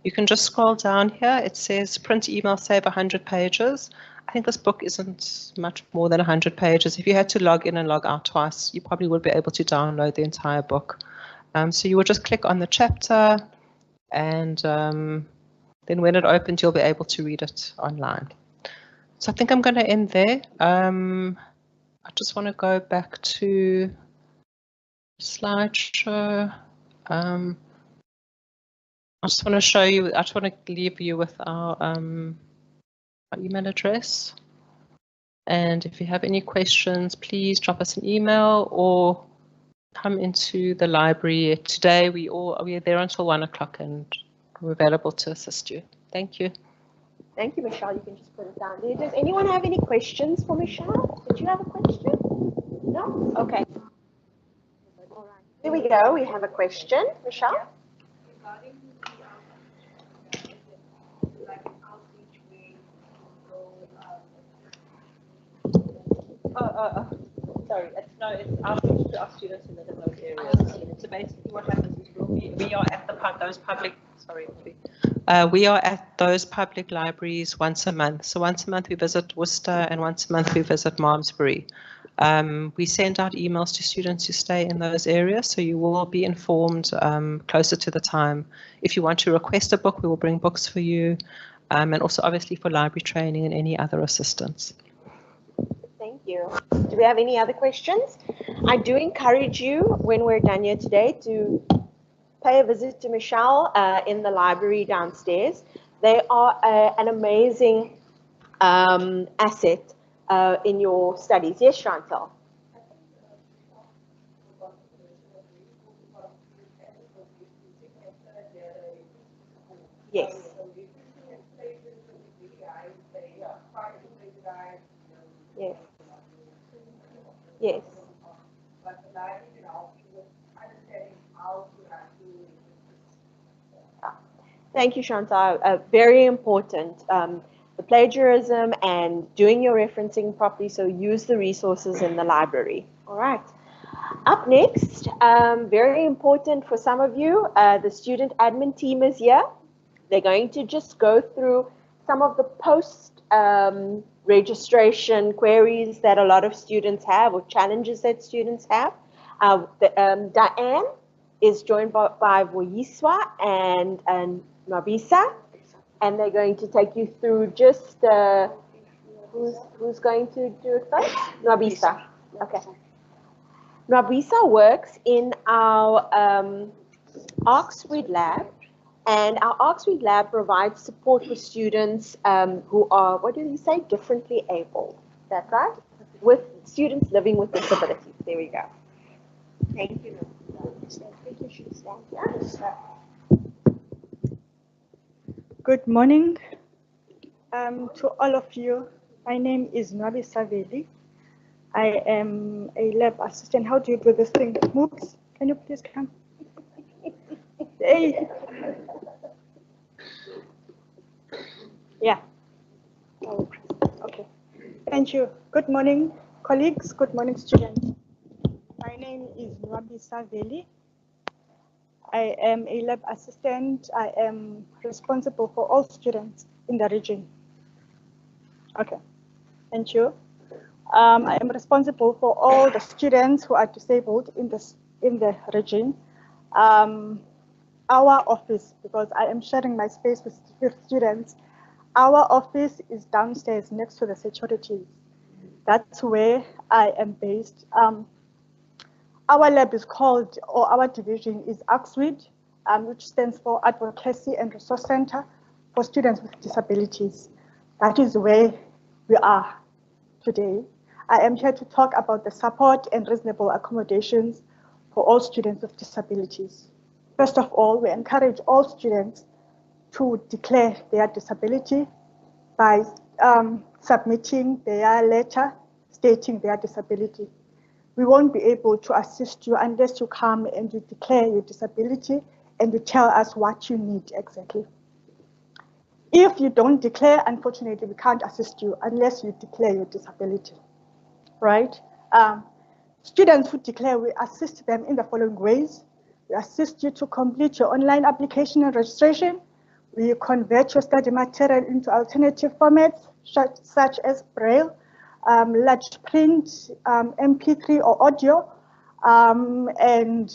You can just scroll down here. It says print, email, save 100 pages. I think this book isn't much more than 100 pages. If you had to log in and log out twice, you probably would be able to download the entire book. So you would just click on the chapter, and then when it opens, you'll be able to read it online. So I think I'm going to end there. I just want to go back to slideshow. I just want to show you, I just want to leave you with our email address. And if you have any questions, please drop us an email or come into the library. Today we are there until 1 o'clock and we're available to assist you. Thank you. Thank you, Michelle. You can just put it down there. Does anyone have any questions for Michelle? Did you have a question? No? Okay. All right. Here we go. We have a question. Michelle? Sorry, it's outreach to our students who live in those areas. So basically what happens is we are at those public, we are at those public libraries once a month. So once a month we visit Worcester and once a month we visit Malmesbury. We send out emails to students who stay in those areas, so you will be informed closer to the time. If you want to request a book, we will bring books for you, and also obviously for library training and any other assistance. Thank you. Do we have any other questions? I do encourage you, when we're done here today, to pay a visit to Michelle in the library downstairs. They are an amazing asset in your studies. Yes, Chantal? Yes. Yes. Yes. Thank you, Chantal. Very important. The plagiarism and doing your referencing properly, so use the resources in the library. All right. Up next, very important for some of you, the student admin team is here. They're going to just go through some of the post registration queries that a lot of students have, or challenges that students have. Diane is joined by Voyiswa and Nabisa, and they're going to take you through just who's going to do it first? Nabisa. Okay. Nabisa works in our ArcSuite lab, and our ArcSuite lab provides support for students who are, what did you say, differently able. Is that right? With students living with disabilities. There we go. Thank you. Good morning to all of you. My name is Nabi Saveli. I am a lab assistant. How do you do this thing? Moves? Can you please come? Hey. Yeah. Oh, okay. Thank you. Good morning, colleagues. Good morning, students. My name is Nabi Saveli. I am a lab assistant. I am responsible for all students in the region. Okay, thank you. I am responsible for all the students who are disabled in the region. Our office, because I am sharing my space with students, our office is downstairs next to the securities. That's where I am based. Our lab is called, or our division is AXWID, which stands for Advocacy and Resource Center for Students with Disabilities. That is where we are today. I am here to talk about the support and reasonable accommodations for all students with disabilities. First of all, we encourage all students to declare their disability by submitting their letter stating their disability. We won't be able to assist you unless you come and you declare your disability and you tell us what you need exactly. If you don't declare, unfortunately, we can't assist you unless you declare your disability, right? Students who declare, we assist them in the following ways. We assist you to complete your online application and registration. We convert your study material into alternative formats, such as Braille, large print, MP3 or audio, and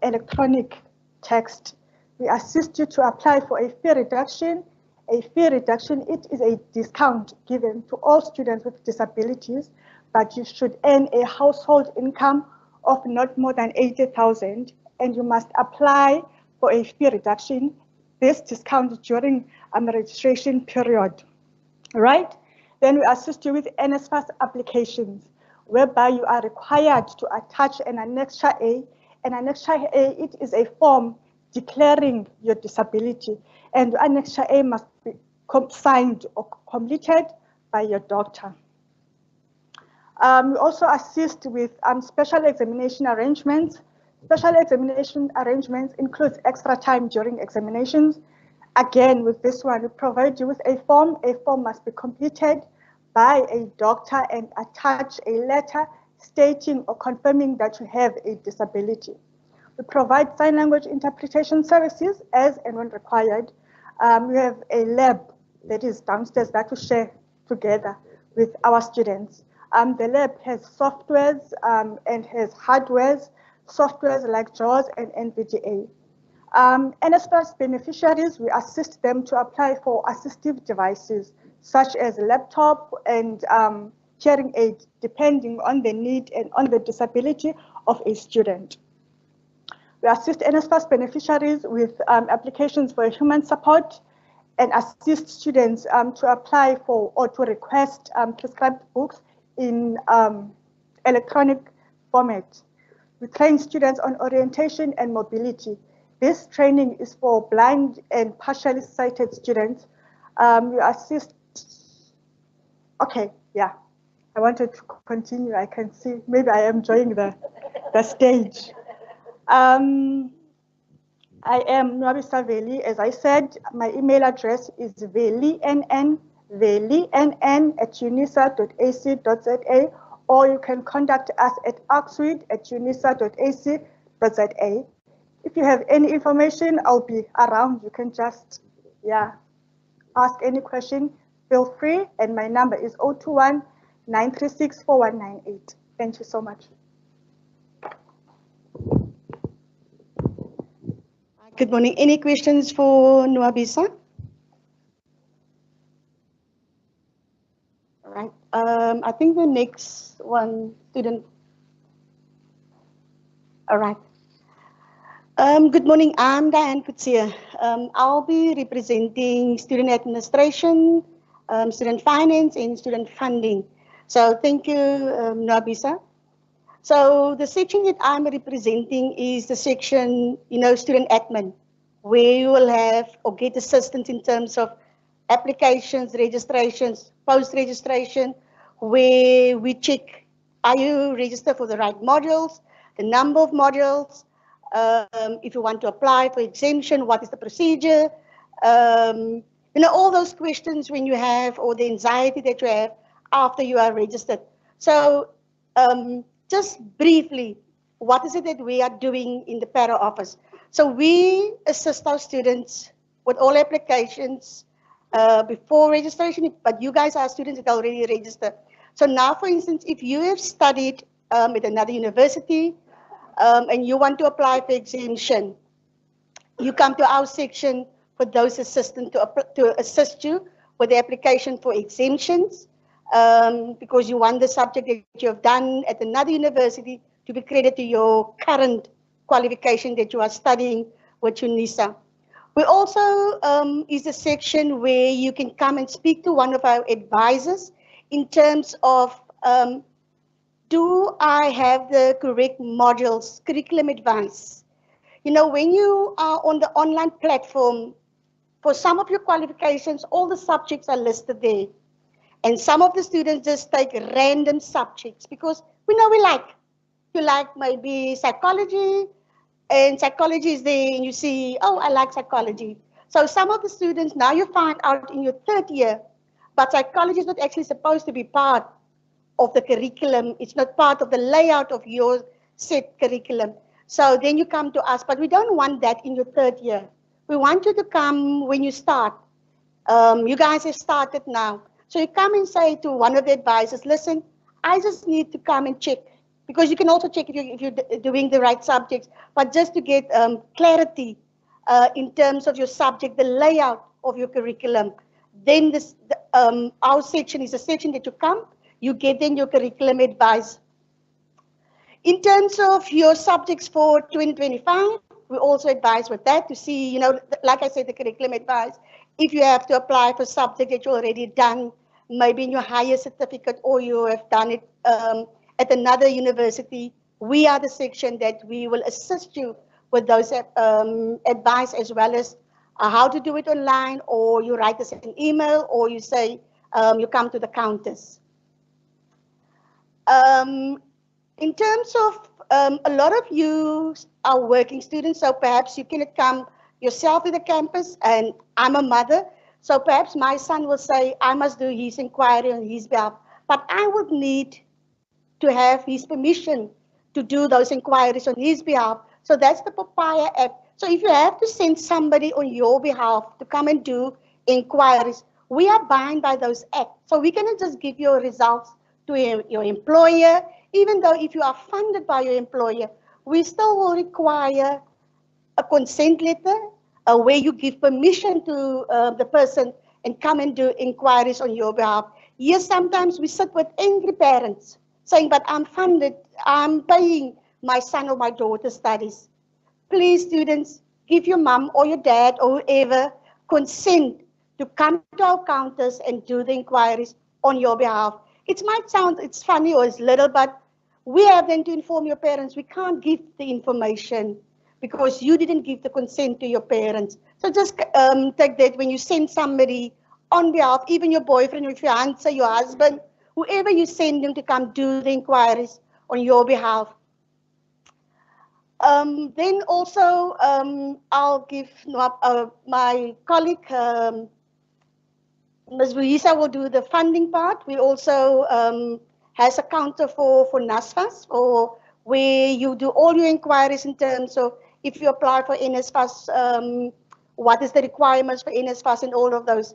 electronic text. We assist you to apply for a fee reduction. A fee reduction, it is a discount given to all students with disabilities, but you should earn a household income of not more than 80,000, and you must apply for a fee reduction. This discount during registration period, right? Then we assist you with NSFAS applications, whereby you are required to attach an Annexure A. An Annexure A, it is a form declaring your disability, and Annexure A must be signed or completed by your doctor. We also assist with special examination arrangements. Special examination arrangements includes extra time during examinations. Again, with this one, we provide you with a form. A form must be completed by a doctor and attach a letter stating or confirming that you have a disability. We provide sign language interpretation services as and when required. We have a lab that is downstairs that we share together with our students. The lab has softwares and has hardwares, softwares like JAWS and NVDA. NSFAS beneficiaries, we assist them to apply for assistive devices such as laptop and hearing aid, depending on the need and on the disability of a student. We assist NSFAS beneficiaries with applications for human support and assist students to apply for or to request prescribed books in electronic format. We train students on orientation and mobility. This training is for blind and partially sighted students. We assist, okay, yeah. I wanted to continue. I can see, maybe I am enjoying the stage. I am Nwabisa Veli. As I said, my email address is velinn@unisa.ac.za, or you can contact us at axwid@unisa.ac.za. If you have any information, I'll be around. You can just, ask any question. Feel free, and my number is 021-936-4198. Thank you so much. Good morning. Any questions for Nwabisa? All right. I think the next one, student. All right. Good morning. I'm Diane Kutsia. I'll be representing student administration, student finance, and student funding. So thank you, Nwabisa. So the section that I'm representing is the section, student admin, where you will have or get assistance in terms of applications, registrations, post-registration, where we check, are you registered for the right modules, the number of modules, if you want to apply for exemption, what is the procedure, all those questions when you have, or the anxiety that you have after you are registered. So just briefly, what is it that we are doing in the para office? So we assist our students with all applications, before registration, but you guys are students that already registered. So now, for instance, if you have studied at another university and you want to apply for exemption, you come to our section for those assistants to assist you with the application for exemptions because you want the subject that you have done at another university to be credited to your current qualification that you are studying with UNISA. We also is a section where you can come and speak to one of our advisors in terms of do I have the correct modules, curriculum advice. You know, when you are on the online platform, for some of your qualifications, all the subjects are listed there. And some of the students just take random subjects because we know we like. You like maybe psychology, and psychology is there, and you see, oh, I like psychology. So some of the students, now you find out in your third year, but psychology is not actually supposed to be part of the curriculum. It's not part of the layout of your set curriculum. So then you come to us, but we don't want that in your third year. We want you to come when you start. You guys have started now. So you come and say to one of the advisors, listen, I just need to come and check. Because you can also check if you're doing the right subjects, but just to get clarity in terms of your subject, the layout of your curriculum. Then our section is a section that you come, you get in your curriculum advice. In terms of your subjects for 2025, we also advise with that to see, you know, like I said, the curriculum advice. If you have to apply for subject that you already done, maybe in your higher certificate, or you have done it at another university, we are the section that we will assist you with those advice, as well as how to do it online, or you write us an email, or you say you come to the counters. In terms of a lot of you are working students, so perhaps you cannot come yourself to the campus, and I'm a mother, so perhaps my son will say, I must do his inquiry on his behalf, but I would need to have his permission to do those inquiries on his behalf. So that's the Papaya app. So if you have to send somebody on your behalf to come and do inquiries, we are bound by those acts. So we cannot just give your results to your employer, even though if you are funded by your employer, we still will require a consent letter where you give permission to the person and come and do inquiries on your behalf. Yes, sometimes we sit with angry parents saying, but I'm funded, I'm paying my son or my daughter's studies. Please, students, give your mom or your dad or whoever consent to come to our counters and do the inquiries on your behalf. It might sound, it's funny or it's little, but we have then to inform your parents, we can't give the information because you didn't give the consent to your parents. So just take that when you send somebody on behalf, even your boyfriend, your fiance, your husband, whoever you send them to come do the inquiries on your behalf. Then also, I'll give my colleague, Ms. Luisa will do the funding part. We also has a counter for NSFAS, or where you do all your inquiries in terms of if you apply for NSFAS, what is the requirements for NSFAS and all of those.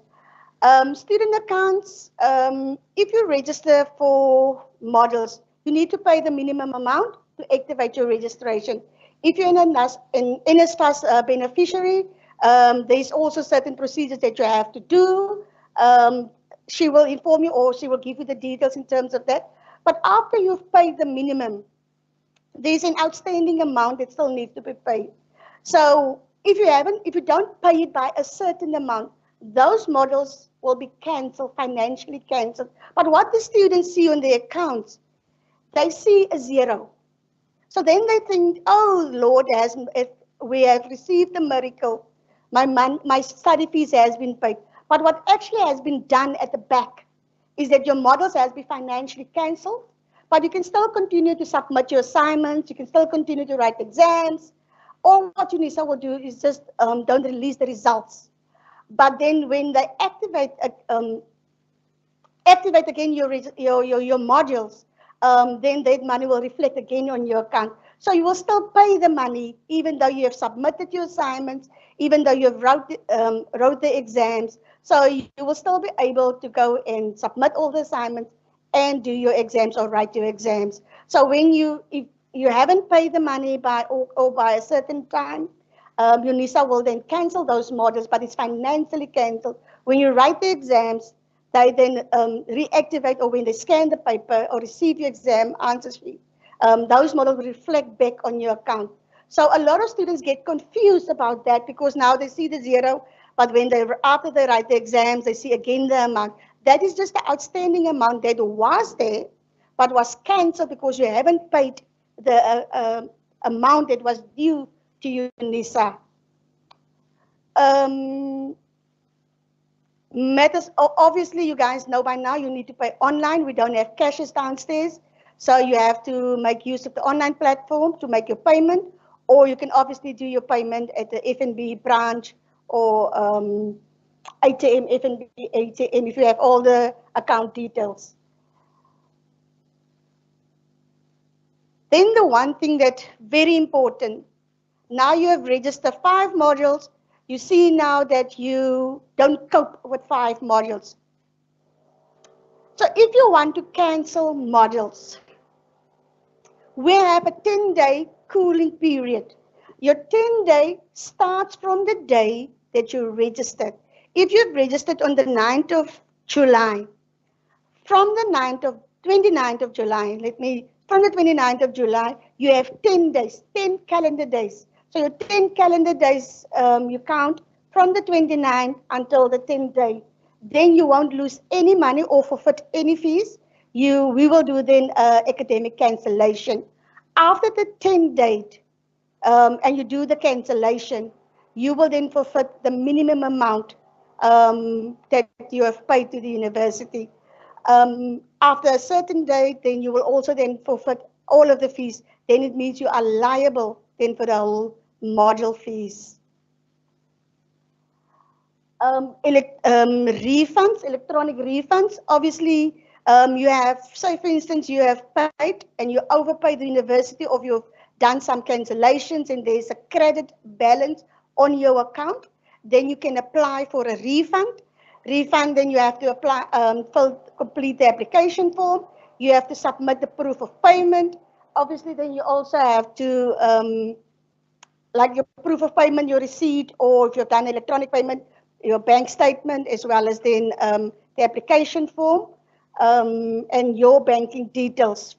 Student accounts, if you register for modules, you need to pay the minimum amount to activate your registration. If you're an NSFAS beneficiary, there's also certain procedures that you have to do. She will inform you, or she will give you the details in terms of that. But after you've paid the minimum, there's an outstanding amount that still needs to be paid. So if you don't pay it by a certain amount, those modules will be cancelled, financially cancelled. But what the students see on their accounts, they see a zero. So then they think, oh Lord, we have received a miracle. My study fees has been paid. But what actually has been done at the back is that your modules has been financially cancelled, but you can still continue to submit your assignments, you can still continue to write exams, or what UNISA will do is just don't release the results. But then when they activate again your modules, then that money will reflect again on your account. So you will still pay the money, even though you have submitted your assignments, even though you have wrote the exams. So you will still be able to go and submit all the assignments and do your exams or write your exams. So if you haven't paid the money by or by a certain time, UNISA will then cancel those modules, but it's financially canceled. When you write the exams, they then reactivate, or when they scan the paper or receive your exam answers sheet, those models will reflect back on your account. So a lot of students get confused about that because now they see the zero, but when after they write the exams, they see again the amount. That is just the outstanding amount that was there, but was cancelled because you haven't paid the amount that was due to you, UNISA. Methods, obviously you guys know by now you need to pay online. We don't have cashiers downstairs. So you have to make use of the online platform to make your payment, or you can obviously do your payment at the FNB branch or ATM, FNB ATM, if you have all the account details. Then the one thing that's very important, now you have registered 5 modules. You see now that you don't cope with 5 modules. So if you want to cancel modules, we have a 10-day cooling period. Your 10-day starts from the day that you registered. If you've registered on the 9th of July, from the 29th of July, from the 29th of July, you have 10 days, 10 calendar days. So your 10 calendar days, you count from the 29th until the 10th day. Then you won't lose any money or forfeit any fees. We will do then academic cancellation. After the 10th date, and you do the cancellation, you will then forfeit the minimum amount that you have paid to the university. After a certain date, then you will also then forfeit all of the fees. Then it means you are liable then for the whole module fees. Refunds, electronic refunds, obviously you have, say for instance, you have paid and you overpaid the university, or you've done some cancellations and there's a credit balance on your account, then you can apply for a refund. Then you have to apply, complete the application form. You have to submit the proof of payment. Obviously, then you also have to, like your proof of payment, your receipt, or if you've done electronic payment, your bank statement, as well as then the application form and your banking details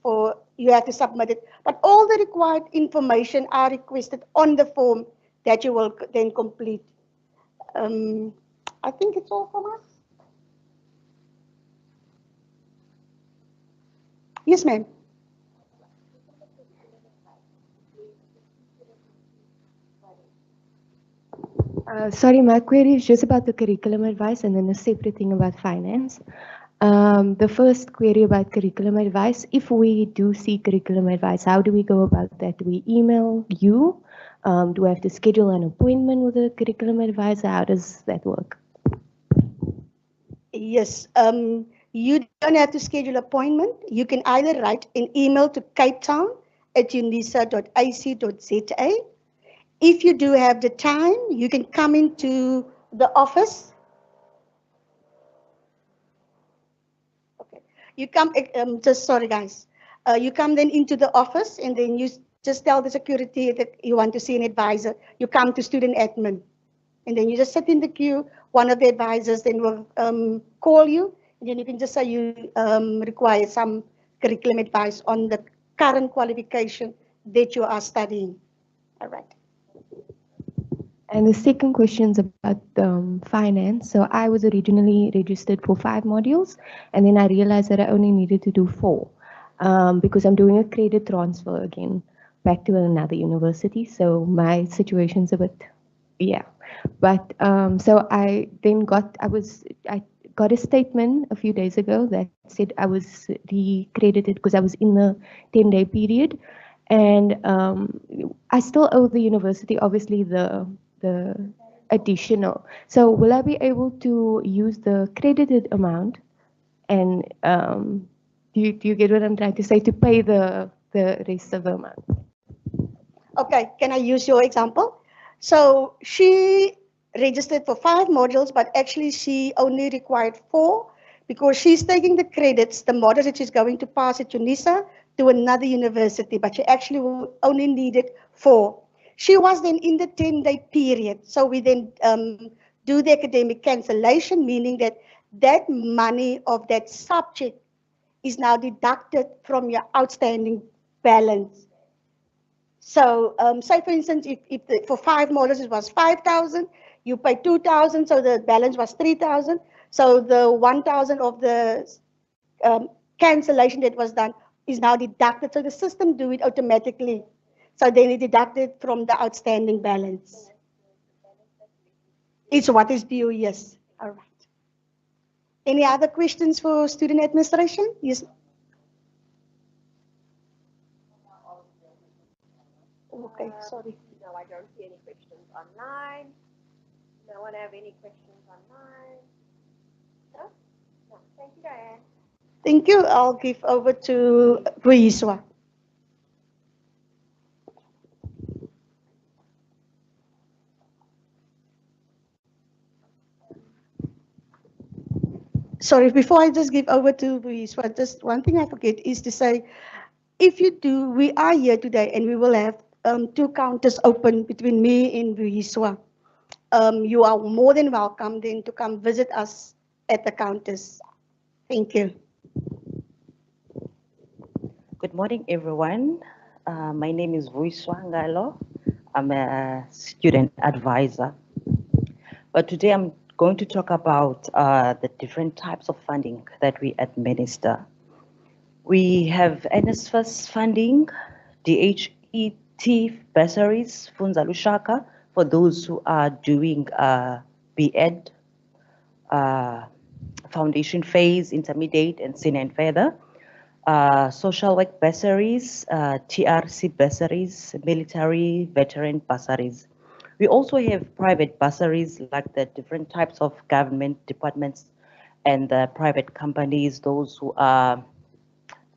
you have to submit it. But all the required information are requested on the form that you will then complete. I think it's all from us. Yes, ma'am. Sorry, my query is just about the curriculum advice and then a separate thing about finance. The first query about curriculum advice, if we do see curriculum advice, how do we go about that? Do we email you? Do we have to schedule an appointment with a curriculum advisor? How does that work? Yes, you don't have to schedule an appointment. You can either write an email to capetown@unisa.ac.za. If you do have the time, you can come into the office. Okay, you come, sorry guys. You come then into the office and then you just tell the security that you want to see an advisor. You come to student admin and then you just sit in the queue. One of the advisors then will call you, and then you can just say you require some curriculum advice on the current qualification that you are studying. All right. And the second question is about finance. So I was originally registered for 5 modules, and then I realized that I only needed to do 4 because I'm doing a credit transfer again back to another university. So my situation's a bit, yeah. But so I got a statement a few days ago that said I was recredited because I was in the 10-day period, and I still owe the university obviously the additional. So will I be able to use the credited amount, and do you get what I'm trying to say, to pay the rest of the amount? Okay, can I use your example? So she registered for 5 modules, but actually she only required 4 because she's taking the credits, the modules that she's going to pass at UNISA to another university, but she actually only needed 4. She was then in the 10-day period. So we then do the academic cancellation, meaning that that money of that subject is now deducted from your outstanding balance. So say for instance, if for 5 modules it was 5,000, you pay 2,000, so the balance was 3,000. So the 1,000 of the cancellation that was done is now deducted. So the system do it automatically. So then it deducted from the outstanding balance. It's what is due, yes. All right. Any other questions for student administration? Yes. Okay, sorry. No, I don't see any questions online. No one have any questions online? No? No. Thank you, Diane. Thank you. I'll give over to Vuyiswa. Sorry, before I just give over to Vuyiswa, just one thing I forget is to say, if you do, we are here today and we will have 2 counters open between me and Vuyiswa. You are more than welcome then to come visit us at the counters. Thank you. Good morning, everyone. My name is Vuyiswa Ngalo. I'm a student advisor. But today I'm going to talk about the different types of funding that we administer. We have NSFAS funding, DHET bursaries, Funza Lushaka, for those who are doing B.Ed, foundation phase, intermediate, and senior and further. Social work bursaries, TRC bursaries, military veteran bursaries. We also have private bursaries, like the different types of government departments and the private companies, those who are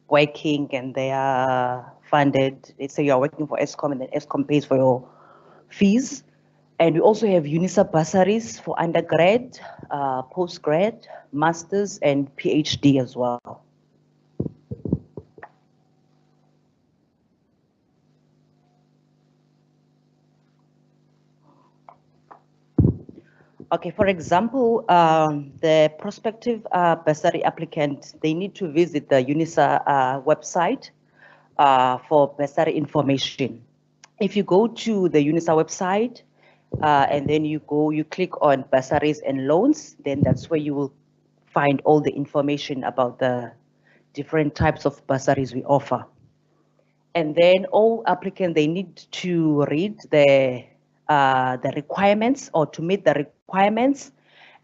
working and they are funded. Let's say you're working for Eskom and then Eskom pays for your fees. And we also have UNISA bursaries for undergrad, postgrad, masters, and PhD as well. Okay, for example, the prospective bursary applicant, they need to visit the UNISA website for bursary information. If you go to the UNISA website and then you click on bursaries and loans, then that's where you will find all the information about the different types of bursaries we offer. And then all applicants, they need to read the requirements or to meet the requirements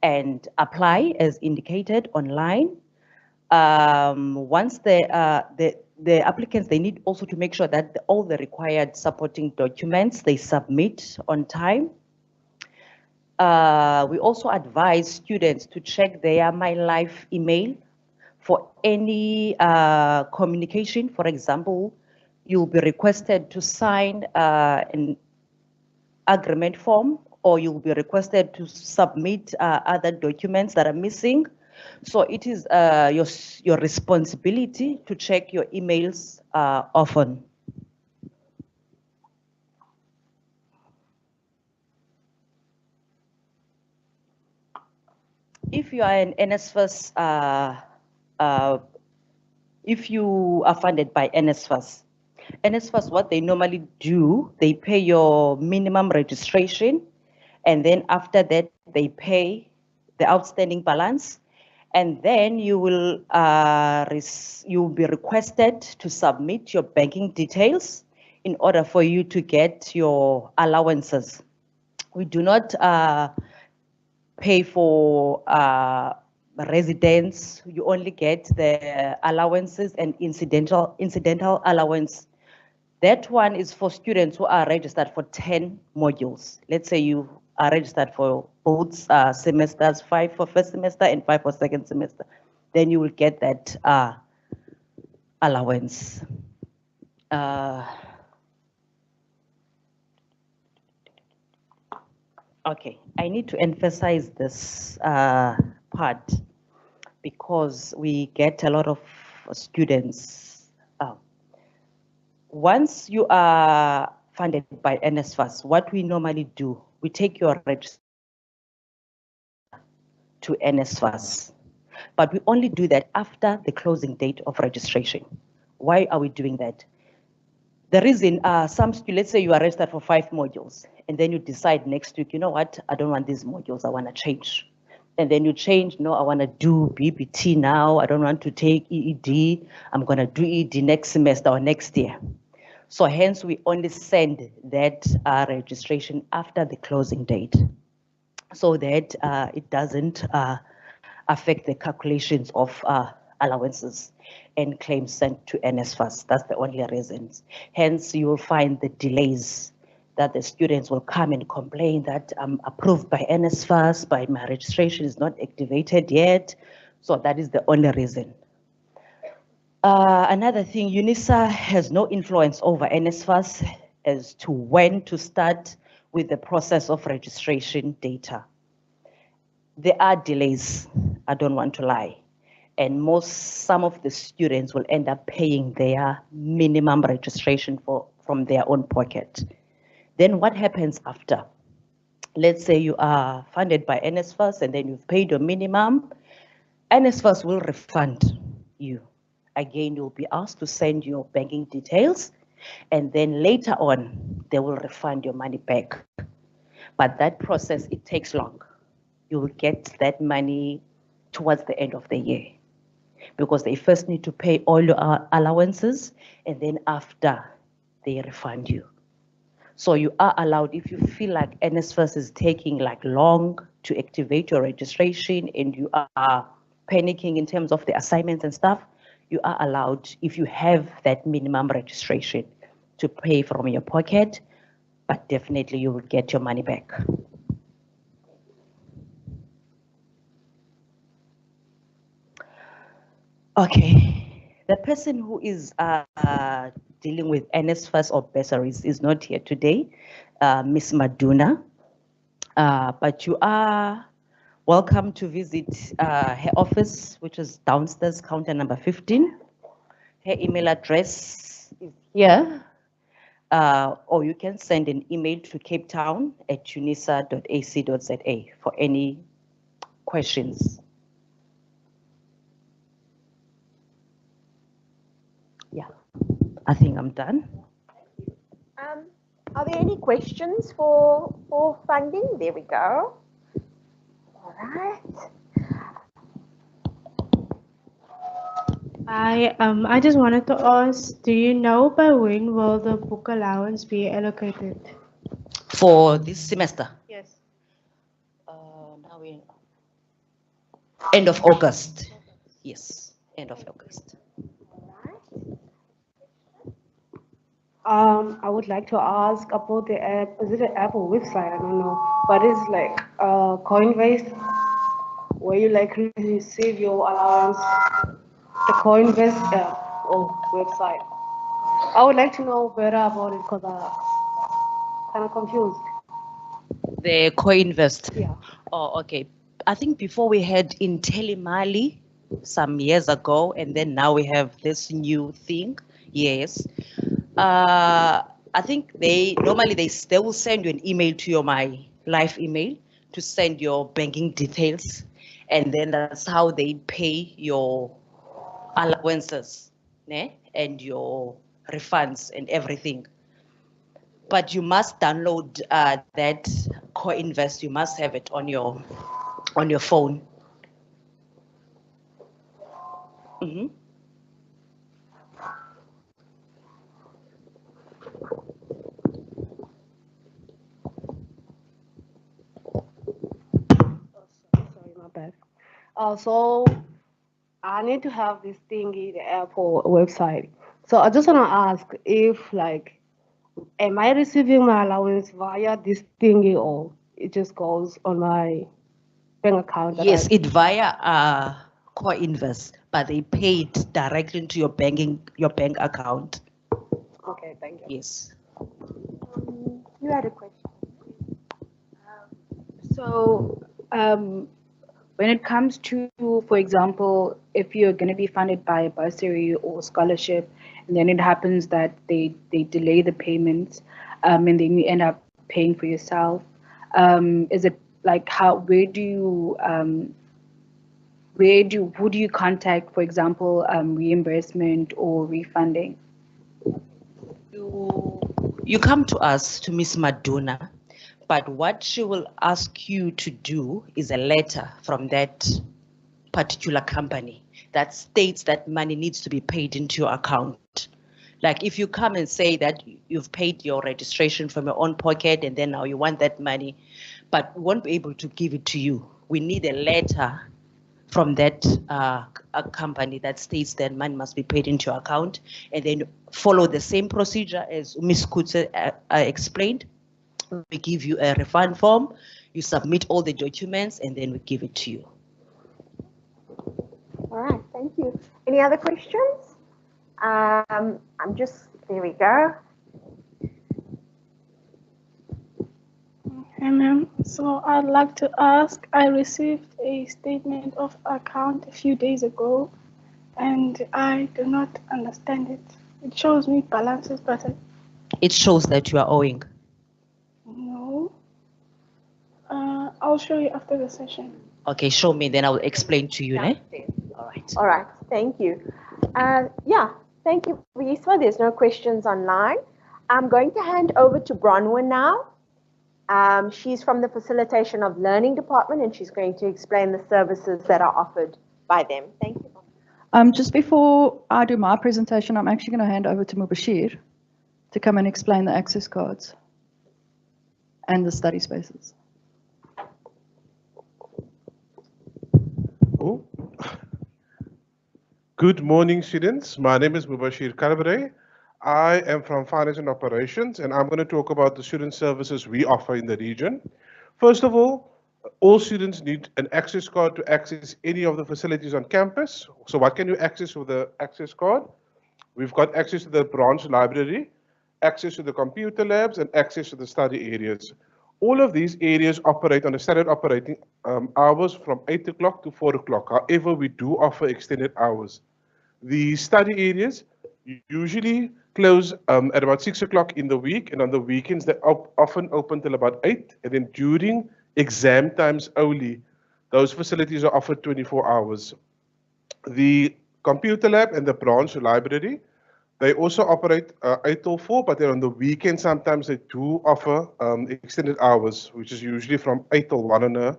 and apply as indicated online. Once the applicants, they need also to make sure that all the required supporting documents they submit on time. We also advise students to check their MyLife email for any communication. For example, you'll be requested to sign an agreement form, or you'll be requested to submit other documents that are missing. So it is your responsibility to check your emails often. If you are an NSFAS, if you are funded by NSFAS, what they normally do, they pay your minimum registration, and then after that, they pay the outstanding balance, and then you will be requested to submit your banking details in order for you to get your allowances. We do not pay for residents. You only get the allowances and incidental allowance. That one is for students who are registered for 10 modules. Let's say you are registered for both semesters, 5 for first semester and 5 for second semester. Then you will get that allowance. Okay, I need to emphasize this part because we get a lot of students. Once you are funded by NSFAS, what we normally do, we take your registration to NSFAS, but we only do that after the closing date of registration. Why are we doing that? The reason, some students, let's say you are registered for 5 modules, and then you decide next week, you know what, I don't want these modules, I want to change. And then you change, no, I want to do BBT now, I don't want to take EED, I'm going to do EED next semester or next year. So hence, we only send that registration after the closing date, so that it doesn't affect the calculations of allowances and claims sent to NSFAS. That's the only reason. Hence, you will find the delays that the students will come and complain that I'm approved by NSFAS, but my registration is not activated yet. So that is the only reason. Another thing, UNISA has no influence over NSFAS as to when to start with the process of registration data. There are delays, I don't want to lie. And some of the students will end up paying their minimum registration from their own pocket. Then what happens after? Let's say you are funded by NSFAS and then you've paid your minimum. NSFAS will refund you. Again, you'll be asked to send your banking details, and then later on, they will refund your money back. But that process, it takes long. You will get that money towards the end of the year, because they first need to pay all your allowances, and then after, they refund you. So you are allowed, if you feel like NSFAS is taking like long to activate your registration and you are panicking in terms of the assignments and stuff, you are allowed, if you have that minimum registration, to pay from your pocket, but definitely you will get your money back. Okay, the person who is dealing with NSFAS or bursaries is not here today, Miss Maduna, but you are welcome to visit her office, which is downstairs, counter number 15. Her email address is here, or you can send an email to capetown@unisa.ac.za for any questions. Yeah, I think I'm done. Are there any questions for funding? There we go. All right. I just wanted to ask, do you know by when will the book allowance be allocated? For this semester? Yes. Now we end of August. Yes, end of August. I would like to ask about the app. Is it an app or website? I don't know. But it's like Coinbase, where you like receive your allowance. The Coinbase app or website. I would like to know better about it because I'm kind of confused. The Coinvest. Yeah. Oh, okay. I think before we had IntelliMali some years ago, and then now we have this new thing. Yes. I think they normally they will send you an email to your My Life email to send your banking details, and then that's how they pay your allowances, ne? And your refunds and everything. But you must download that Coinvest. You must have it on your phone. Mm-hmm. Sorry, my bad. So I need to have this thingy, the app or website. So I just want to ask if, like, am I receiving my allowance via this thingy or it just goes on my bank account? Yes, it via Coinvest, but they pay it directly into your bank account. Okay, thank you. Yes. You had a question. So when it comes to, for example, if you're going to be funded by a bursary or scholarship, and then it happens that they delay the payments, and then you end up paying for yourself, is it like who do you contact, for example, reimbursement or refunding? You come to us, to Miss Maduna, but what she will ask you to do is a letter from that particular company that states that money needs to be paid into your account. Like if you come and say that you've paid your registration from your own pocket and then now you want that money, but we won't be able to give it to you. We need a letter from that a company that states that money must be paid into your account, and then follow the same procedure as Ms. Kutse explained. We give you a refund form, you submit all the documents, and then we give it to you. All right, thank you. Any other questions? There we go. Hey ma'am, so I'd like to ask, I received a statement of account a few days ago and I do not understand it. It shows me balances, but It shows that you are owing. no. I'll show you after the session. Okay, show me, then I will explain to you. Eh? All right, thank you. Yeah, thank you, Wisma. There's no questions online. I'm going to hand over to Bronwyn now. She's from the Facilitation of Learning Department, and she's going to explain the services that are offered by them. Thank you. Just before I do my presentation, I'm actually going to hand over to Mubashir to come and explain the access cards and the study spaces. Good morning, students. My name is Mubashir Karbray. I am from Finance and Operations, and I'm going to talk about the student services we offer in the region. First of all students need an access card to access any of the facilities on campus. So what can you access with the access card? We've got access to the branch library, access to the computer labs, and access to the study areas. All of these areas operate on a standard operating hours from 8 o'clock to 4 o'clock. However, we do offer extended hours. The study areas usually close at about 6 o'clock in the week, and on the weekends they often open till about 8, and then during exam times only, those facilities are offered 24 hours. The computer lab and the branch library, they also operate 8 till 4, but then on the weekend sometimes they do offer extended hours, which is usually from 8 till 1 on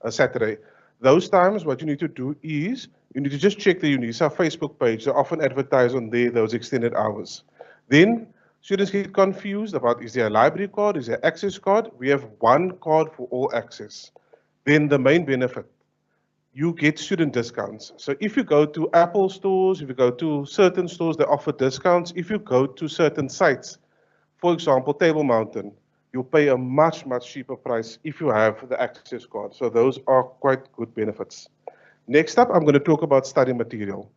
a Saturday. Those times, what you need to do is, you need to just check the UNISA Facebook page. They often advertise on there those extended hours. Then students get confused about, is there a library card, is there an access card? We have one card for all access. Then the main benefit, you get student discounts. So if you go to Apple stores, if you go to certain stores, they offer discounts. If you go to certain sites, for example, Table Mountain, you'll pay a much, much cheaper price if you have the access card. So those are quite good benefits. Next up, I'm going to talk about study material.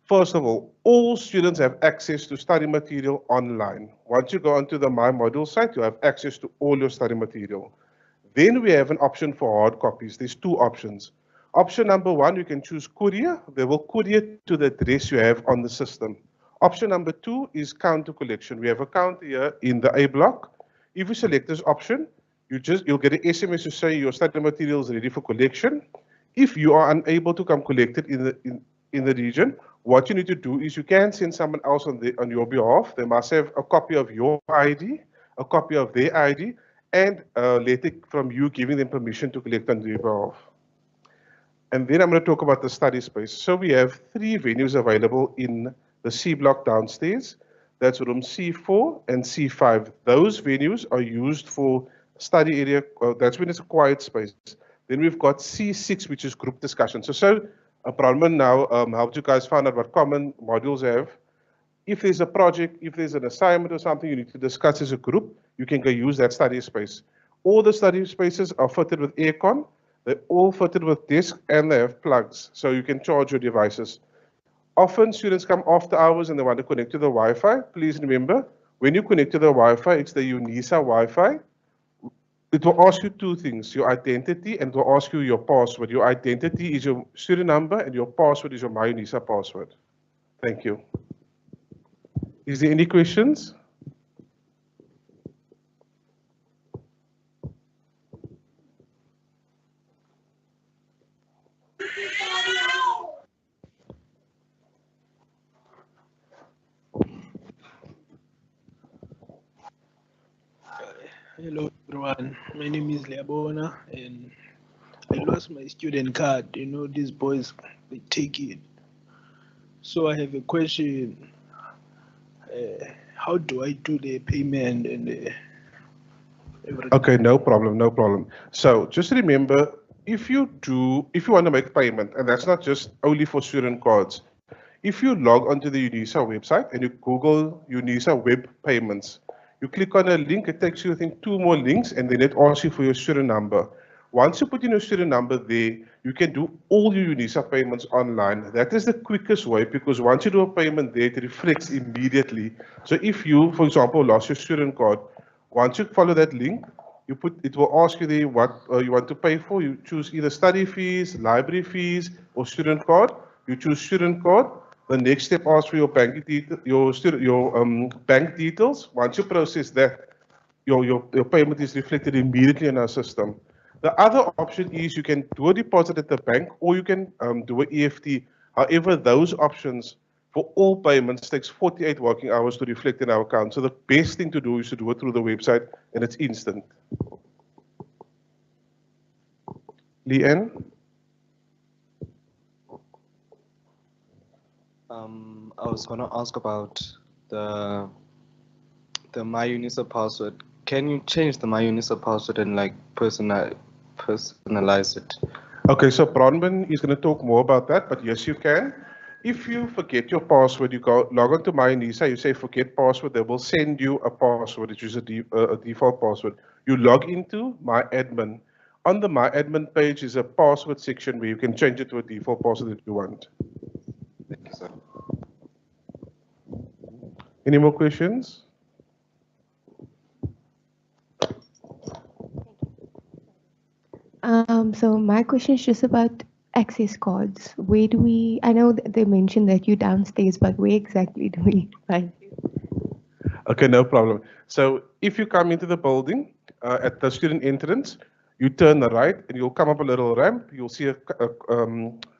First of all students have access to study material online. Once you go onto the My Module site, you have access to all your study material. Then we have an option for hard copies. There's two options. Option number one, you can choose courier. They will courier to the address you have on the system. Option number two is counter collection. We have a counter here in the A block. If you select this option, you'll get an SMS to say your study material is ready for collection. If you are unable to come collect it in the region, what you need to do is you can send someone else on your behalf. They must have a copy of your ID, a copy of their ID, and a letter from you giving them permission to collect on their behalf. And then I'm going to talk about the study space. So we have 3 venues available in the C block downstairs. That's room C4 and C5. Those venues are used for study area. That's when it's a quiet space. Then we've got C6, which is group discussion. So Bronwyn now helped you guys find out what common modules have. If there's a project, if there's an assignment or something you need to discuss as a group, you can go use that study space. All the study spaces are fitted with aircon. They're all fitted with desks and they have plugs, so you can charge your devices. Often students come after hours and they want to connect to the Wi-Fi. Please remember, when you connect to the Wi-Fi, it's the UNISA Wi-Fi. it will ask you two things, your identity and it will ask you your password. Your identity is your student number and your password is your MyUnisa password. Thank you. Is there any questions? Hello everyone, my name is Leabona and I lost my student card. You know, these boys, they take it. So I have a question. How do I do the payment and everything? Okay, no problem, no problem. So just remember, if you want to make payment, and that's not just only for student cards, if you log onto the UNISA website and you Google UNISA web payments, you click on a link, it takes you, I think, 2 more links, and then it asks you for your student number. Once you put in your student number there, you can do all your UNISA payments online. That is the quickest way, because once you do a payment there, it reflects immediately. So if you, for example, lost your student card, once you follow that link, it will ask you there what you want to pay for. You choose either study fees, library fees, or student card. You choose student card. The next step asks for your bank bank details. Once you process that, your payment is reflected immediately in our system. The other option is you can do a deposit at the bank, or you can do an EFT. However, those options for all payments takes 48 working hours to reflect in our account. So the best thing to do is to do it through the website, and it's instant. Leanne? I was going to ask about the MyUnisa password. Can you change the MyUnisa password and like personalize it? Okay, so Bronwyn is going to talk more about that, but yes, you can. If you forget your password, you go log on to MyUnisa, you say forget password, they will send you a password, which is a default password. You log into MyAdmin. On the MyAdmin page is a password section where you can change it to a default password if you want. Thank you, sir. Any more questions? So my question is just about access cards. Where do we, I know that they mentioned that you're downstairs, but where exactly do we find you? Okay, no problem. So if you come into the building at the student entrance, you turn right and you'll come up a little ramp. You'll see a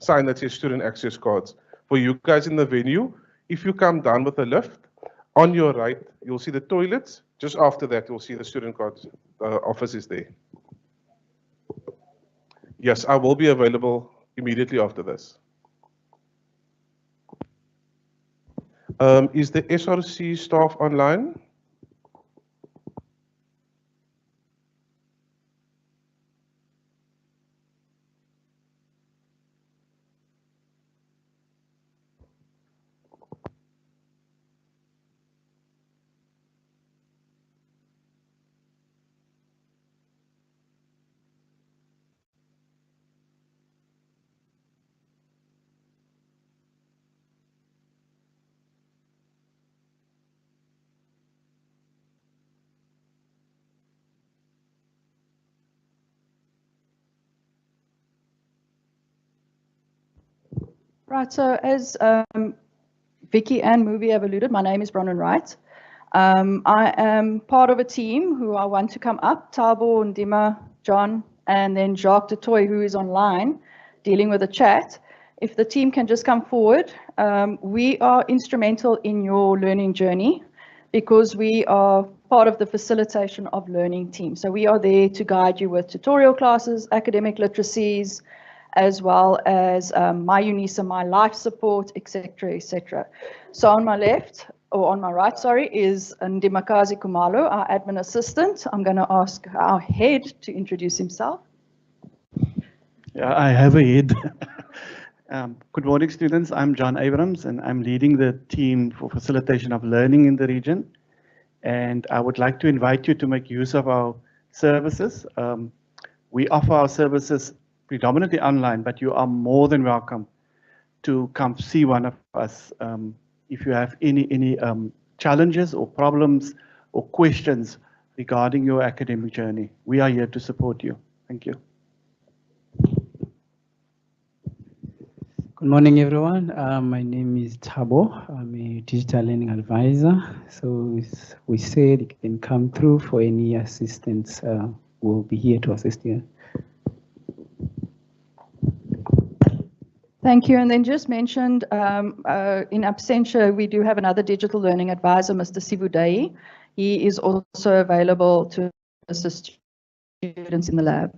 sign that says student access cards. For you guys in the venue, if you come down with the lift, on your right, you'll see the toilets. Just after that, you'll see the student cards office is there. Yes, I will be available immediately after this. Is the SRC staff online? Right, so as Vicky and Movie have alluded, my name is Bronwyn Wright. I am part of a team who I want to come up, Tabo, Ndima, John, and then Jacques de Toy, who is online dealing with the chat. If the team can just come forward, we are instrumental in your learning journey because we are part of the facilitation of learning team. So we are there to guide you with tutorial classes, academic literacies, as well as MyUnisa, My Life support, etc., etc. So on my left, or on my right, sorry, is Ndimakazi Kumalo, our admin assistant. I'm going to ask our head to introduce himself. Yeah, I have a head. Good morning, students. I'm John Abrams, and I'm leading the team for facilitation of learning in the region. And I would like to invite you to make use of our services. We offer our services predominantly online, but you are more than welcome to come see one of us. If you have any challenges or problems or questions regarding your academic journey. We are here to support you. Thank you. Good morning, everyone. My name is Thabo. I'm a digital learning advisor. So we said you can come through for any assistance. We'll be here to assist you. Thank you. And then just mentioned in absentia, we do have another digital learning advisor, Mr. Sivu Dai. He is also available to assist students in the lab.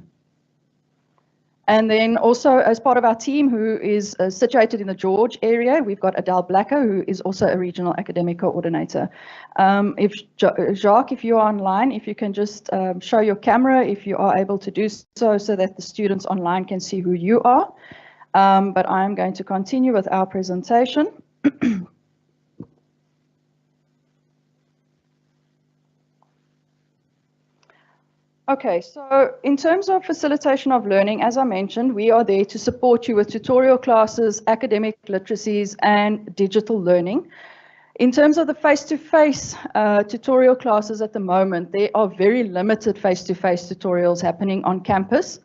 And then also as part of our team who is situated in the George area, we've got Adele Blacker, who is also a regional academic coordinator. Jacques, if you are online, if you can just show your camera, if you are able to do so, so that the students online can see who you are. But I'm going to continue with our presentation. Okay, so in terms of facilitation of learning, as I mentioned, we are there to support you with tutorial classes, academic literacies, and digital learning. In terms of the face-to-face tutorial classes at the moment, there are very limited face-to-face tutorials happening on campus.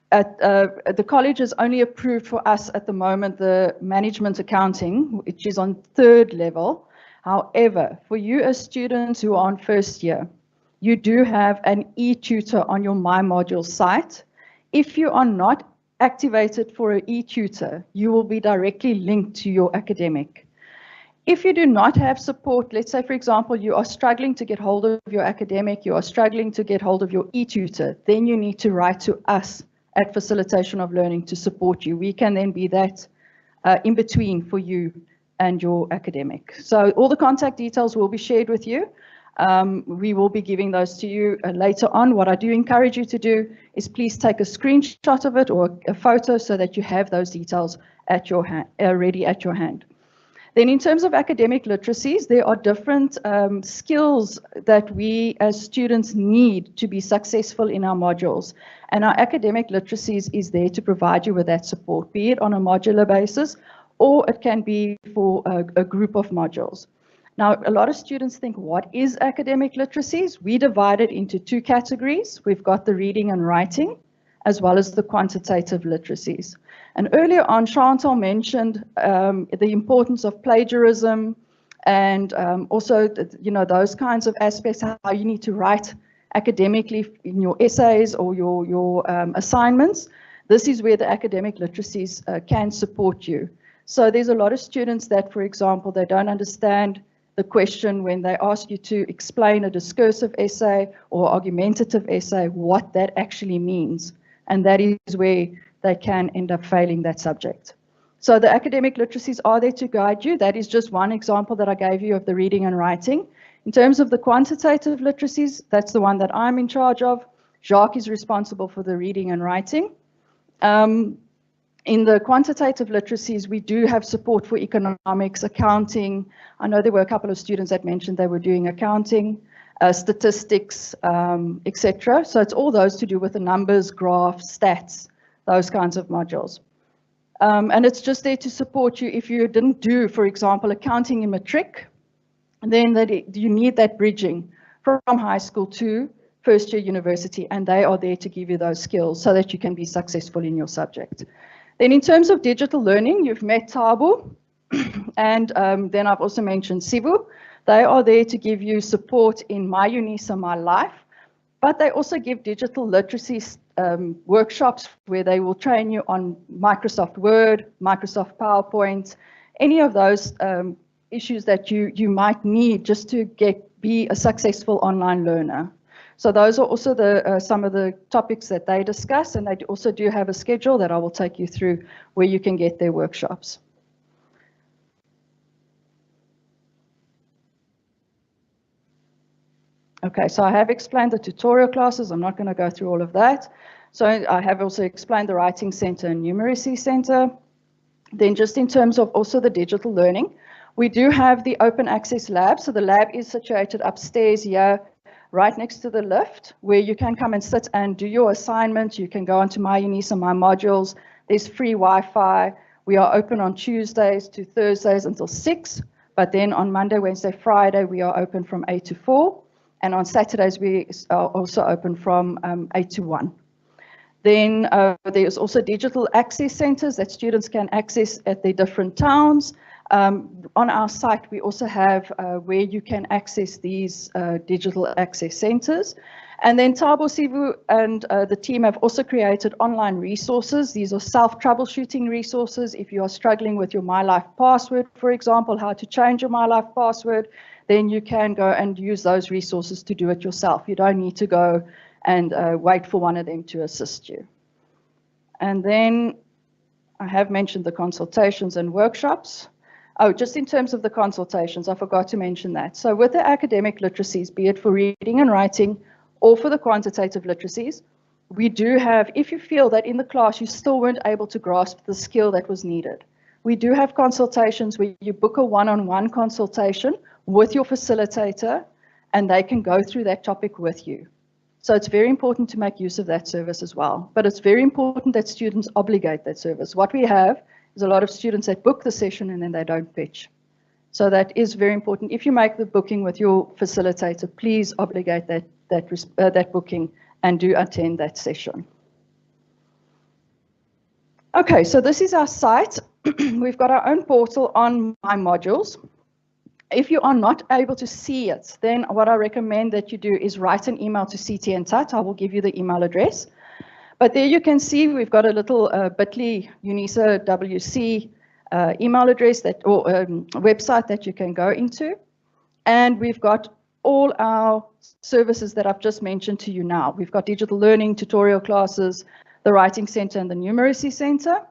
The college has only approved for us at the moment the management accounting, which is on 3rd level. However, for you as students who are on 1st year, you do have an e-tutor on your My Modules site. If you are not activated for an e-tutor, you will be directly linked to your academic. If you do not have support, let's say, for example, you are struggling to get hold of your academic, you are struggling to get hold of your e-tutor, then you need to write to us at Facilitation of Learning to support you. We can then be that in between for you and your academic. So all the contact details will be shared with you. We will be giving those to you later on. What I do encourage you to do is please take a screenshot of it or a photo so that you have those details at your hand, ready at your hand. Then in terms of academic literacies, there are different skills that we as students need to be successful in our modules. And our academic literacies is there to provide you with that support, be it on a modular basis, or it can be for a group of modules. Now, a lot of students think, what is academic literacies? We divide it into 2 categories. We've got the reading and writing, as well as the quantitative literacies. And earlier on, Chantal mentioned the importance of plagiarism and also, those kinds of aspects, how you need to write academically in your essays or your assignments. This is where the academic literacies can support you. So there's a lot of students that, for example, they don't understand the question when they ask you to explain a discursive essay or argumentative essay, what that actually means. And that is where they can end up failing that subject. So the academic literacies are there to guide you. That is just one example that I gave you of the reading and writing. In terms of the quantitative literacies, that's the one that I'm in charge of. Jacques is responsible for the reading and writing. In the quantitative literacies, we do have support for economics, accounting. I know there were a couple of students that mentioned they were doing accounting, statistics, etc. So it's all those to do with the numbers, graphs, stats, those kinds of modules. And it's just there to support you if you didn't do, for example, accounting in matric, then you need that bridging from high school to 1st year university, and they are there to give you those skills so that you can be successful in your subject. Then in terms of digital learning, you've met Thabo, and then I've also mentioned Sivu. They are there to give you support in My UNISA, My Life, but they also give digital literacy workshops where they will train you on Microsoft Word, Microsoft PowerPoint, any of those issues that you might need just to be a successful online learner. So those are also some of the topics that they discuss, and they also do have a schedule that I will take you through where you can get their workshops. Okay, so I have explained the tutorial classes. I'm not going to go through all of that. So I have also explained the Writing Center and Numeracy Center. Then just in terms of also the digital learning, we do have the open access lab. So the lab is situated upstairs here, right next to the lift, where you can come and sit and do your assignments. You can go onto My UNISA, My Modules. There's free Wi-Fi. We are open on Tuesdays to Thursdays until 6, but then on Monday, Wednesday, Friday, we are open from 8 to 4. And on Saturdays, we are also open from 8 to 1. Then there's also digital access centers that students can access at their different towns. On our site, we also have where you can access these digital access centers. And then Thabo Sivu and the team have also created online resources. These are self-troubleshooting resources. If you are struggling with your MyLife password, for example, how to change your MyLife password, then you can go and use those resources to do it yourself. You don't need to go and wait for one of them to assist you. And then I have mentioned the consultations and workshops. Oh, just in terms of the consultations, I forgot to mention that. So with the academic literacies, be it for reading and writing, or for the quantitative literacies, we do have, if you feel that in the class you still weren't able to grasp the skill that was needed, we do have consultations where you book a one-on-one consultation with your facilitator and they can go through that topic with you. So it's very important to make use of that service as well. But it's very important that students obligate that service. What we have is a lot of students that book the session and then they don't pitch. So that is very important. If you make the booking with your facilitator, please obligate that booking and do attend that session. Okay, so this is our site. We've got our own portal on My Modules. If you are not able to see it, then what I recommend that you do is write an email to CT and TUT. I will give you the email address. But there you can see we've got a little bit.ly UNISA WC email address or website that you can go into. And we've got all our services that I've just mentioned to you now. We've got digital learning, tutorial classes, the Writing Center and the Numeracy Center,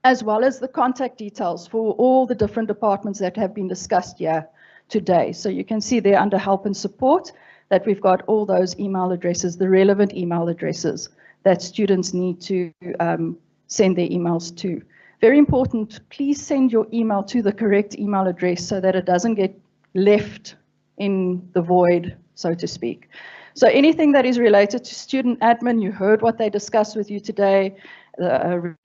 as well as the contact details for all the different departments that have been discussed here today. So you can see there under help and support that we've got all those email addresses, the relevant email addresses that students need to send their emails to. Very important, please send your email to the correct email address so that it doesn't get left in the void, so to speak. So anything that is related to student admin, you heard what they discussed with you today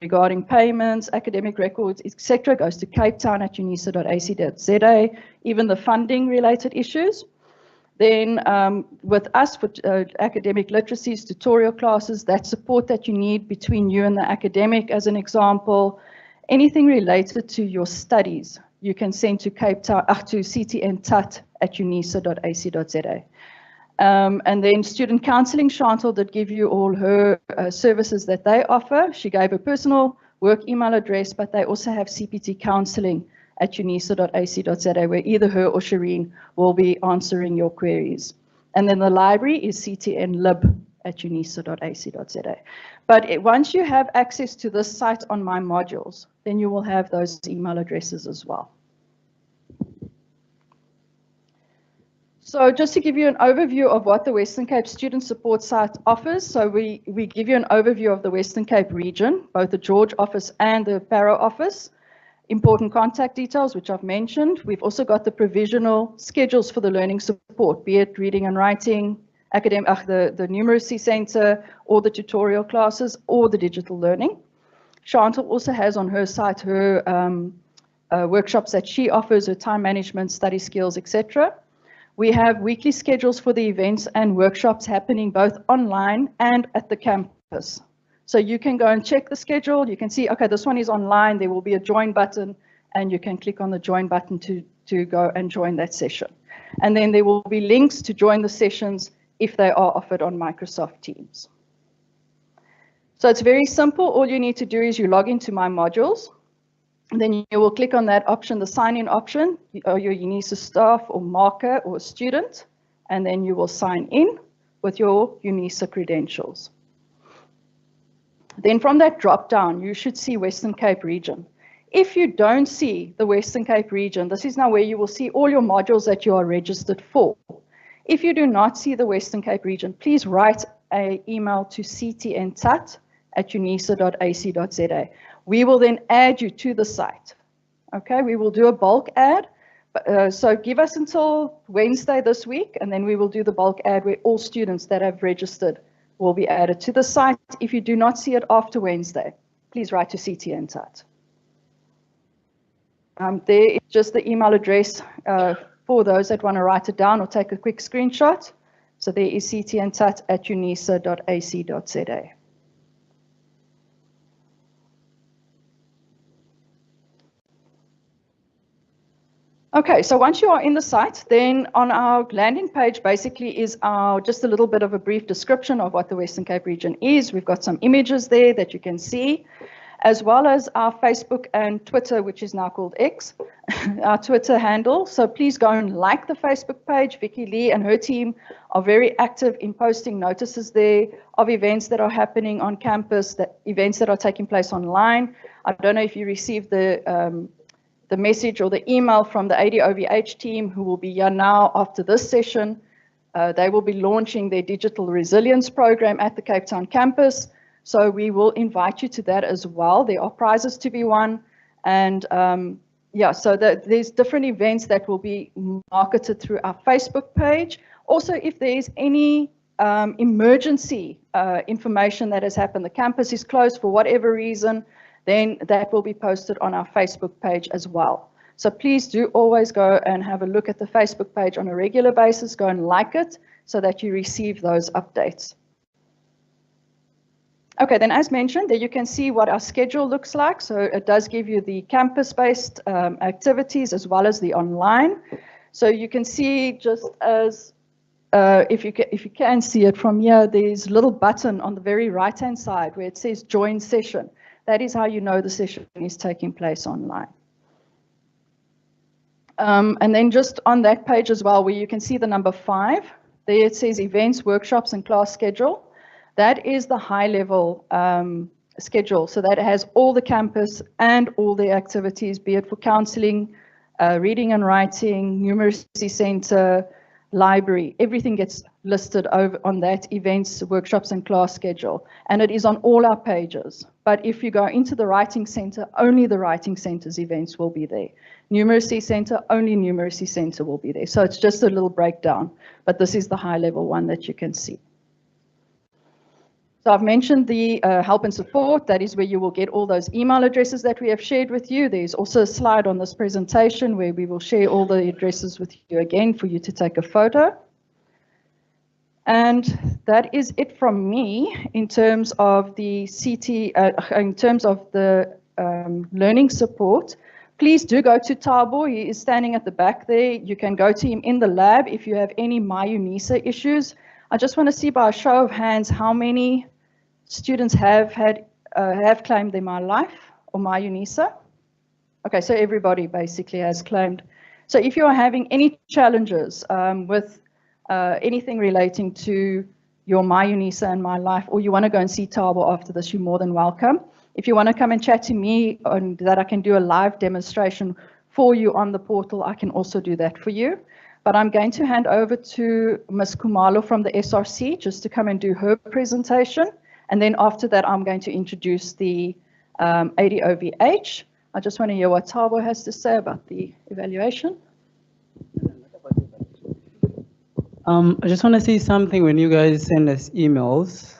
regarding payments, academic records, etc., goes to capetown@unisa.ac.za, even the funding related issues. Then with us, for academic literacies, tutorial classes, that support that you need between you and the academic, as an example, anything related to your studies, you can send to ctntut@unisa.ac.za. And then student counselling, Chantal did give you all her services that they offer. She gave her personal work email address, but they also have CPT counselling at unisa.ac.za, where either her or Shireen will be answering your queries. And then the library is ctnlib@unisa.ac.za. But once you have access to this site on My Modules, then you will have those email addresses as well. So just to give you an overview of what the Western Cape Student Support Site offers. So we give you an overview of the Western Cape region, both the George office and the Parow office. Important contact details, which I've mentioned. We've also got the provisional schedules for the learning support, be it reading and writing, the Numeracy Center, or the tutorial classes, or the digital learning. Chantal also has on her site her workshops that she offers, her time management, study skills, etc. We have weekly schedules for the events and workshops happening both online and at the campus. So you can go and check the schedule. You can see, okay, this one is online. There will be a join button, and you can click on the join button to go and join that session. And then there will be links to join the sessions if they are offered on Microsoft Teams. So it's very simple. All you need to do is you log into My Modules. And then you will click on that option, the sign-in option, or your UNISA staff or marker or student, and then you will sign in with your UNISA credentials. Then from that drop-down, you should see Western Cape region. If you don't see the Western Cape region, this is now where you will see all your modules that you are registered for. If you do not see the Western Cape region, please write an email to ctntut@unisa.ac.za. We will then add you to the site. Okay, we will do a bulk ad. So give us until Wednesday this week, and then we will do the bulk ad where all students that have registered will be added to the site. If you do not see it after Wednesday, please write to ctntut. There is just the email address for those that want to write it down or take a quick screenshot. So there is ctandtat@unisa.ac.za. Okay, so once you are in the site, then on our landing page basically is our just a little bit of a brief description of what the Western Cape region is. We've got some images there that you can see, as well as our Facebook and Twitter, which is now called X, our Twitter handle. So please go and like the Facebook page. Vicky Lee and her team are very active in posting notices there of events that are happening on campus, that events that are taking place online. I don't know if you received the message or the email from the ADOVH team, who will be here now after this session. They will be launching their digital resilience program at the Cape Town campus. So we will invite you to that as well. There are prizes to be won. And yeah, so there's different events that will be marketed through our Facebook page. Also, if there's any emergency information that has happened, the campus is closed for whatever reason, then that will be posted on our Facebook page as well. So please do always go and have a look at the Facebook page on a regular basis. Go and like it so that you receive those updates. Okay, then as mentioned, there you can see what our schedule looks like. So it does give you the campus-based activities as well as the online. So you can see, just as if you can see it from here, there's a little button on the very right-hand side where it says join session. That is how you know the session is taking place online. And then just on that page as well, where you can see the number 5, there it says events, workshops, and class schedule. That is the high-level schedule. So that has all the campus and all the activities, be it for counseling, reading and writing, numeracy center, library. Everything gets listed over on that events, workshops, and class schedule. And it is on all our pages. But if you go into the writing center, only the writing center's events will be there. Numeracy center, only numeracy center will be there. So it's just a little breakdown. But this is the high-level one that you can see. So I've mentioned the help and support. That is where you will get all those email addresses that we have shared with you. There's also a slide on this presentation where we will share all the addresses with you again for you to take a photo. And that is it from me in terms of the in terms of the learning support. Please do go to Thabo. He is standing at the back there. You can go to him in the lab if you have any MyUnisa issues. I just want to see by a show of hands how many students have claimed their MyLife or MyUnisa. Okay, so everybody basically has claimed. So if you are having any challenges with anything relating to your MyUnisa and MyLife, or you want to go and see Thabo after this, you're more than welcome. If you want to come and chat to me on that, I can do a live demonstration for you on the portal. I can also do that for you. But I'm going to hand over to Ms. Kumalo from the SRC just to come and do her presentation. And then after that, I'm going to introduce the ADOVH. I just want to hear what Thabo has to say about the evaluation. I just want to say something when you guys send us emails,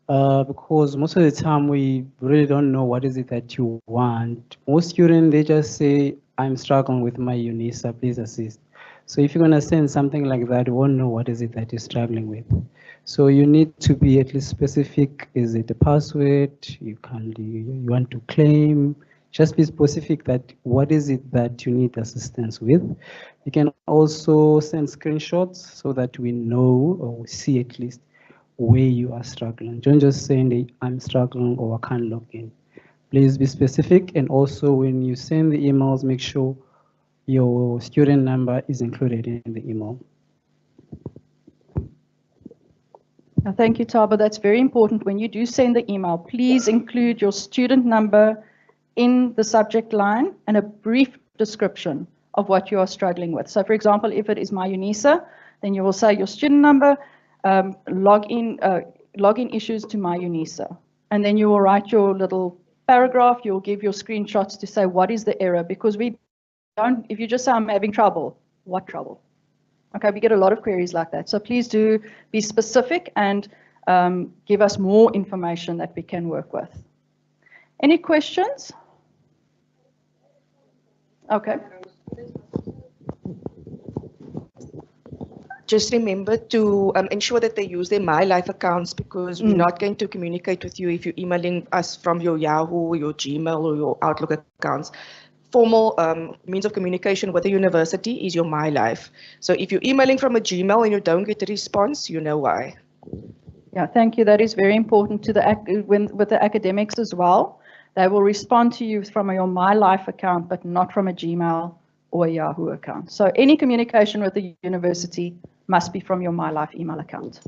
because most of the time we really don't know what is it that you want. Most students, they just say, I'm struggling with MyUnisa, please assist. So if you're going to send something like that, you won't know what is it that you're struggling with. So you need to be at least specific. Is it a password? You want to claim? Just be specific that what is it that you need assistance with. You can also send screenshots so that we know or we see at least where you are struggling. Don't just say I'm struggling or I can't log in. Please be specific, and also when you send the emails, make sure your student number is included in the email. Thank you, Thabo. That's very important. When you do send the email, please include your student number in the subject line and a brief description of what you are struggling with. So for example, if it is MyUnisa, then you will say your student number, login issues to MyUnisa. And then you will write your little paragraph, you'll give your screenshots to say what is the error, because we don't, if you just say I'm having trouble, what trouble? Okay, we get a lot of queries like that. So please do be specific and give us more information that we can work with. Any questions? Okay. just remember to ensure that they use their My Life accounts, because we're not going to communicate with you if you're emailing us from your Yahoo, your Gmail, or your Outlook accounts. Formal means of communication with the university is your My Life. So if you're emailing from a Gmail and you don't get a response, you know why. Yeah, thank you. That is very important to with the academics as well. They will respond to you from your My Life account, but not from a Gmail or a Yahoo account. So any communication with the university must be from your My Life email account.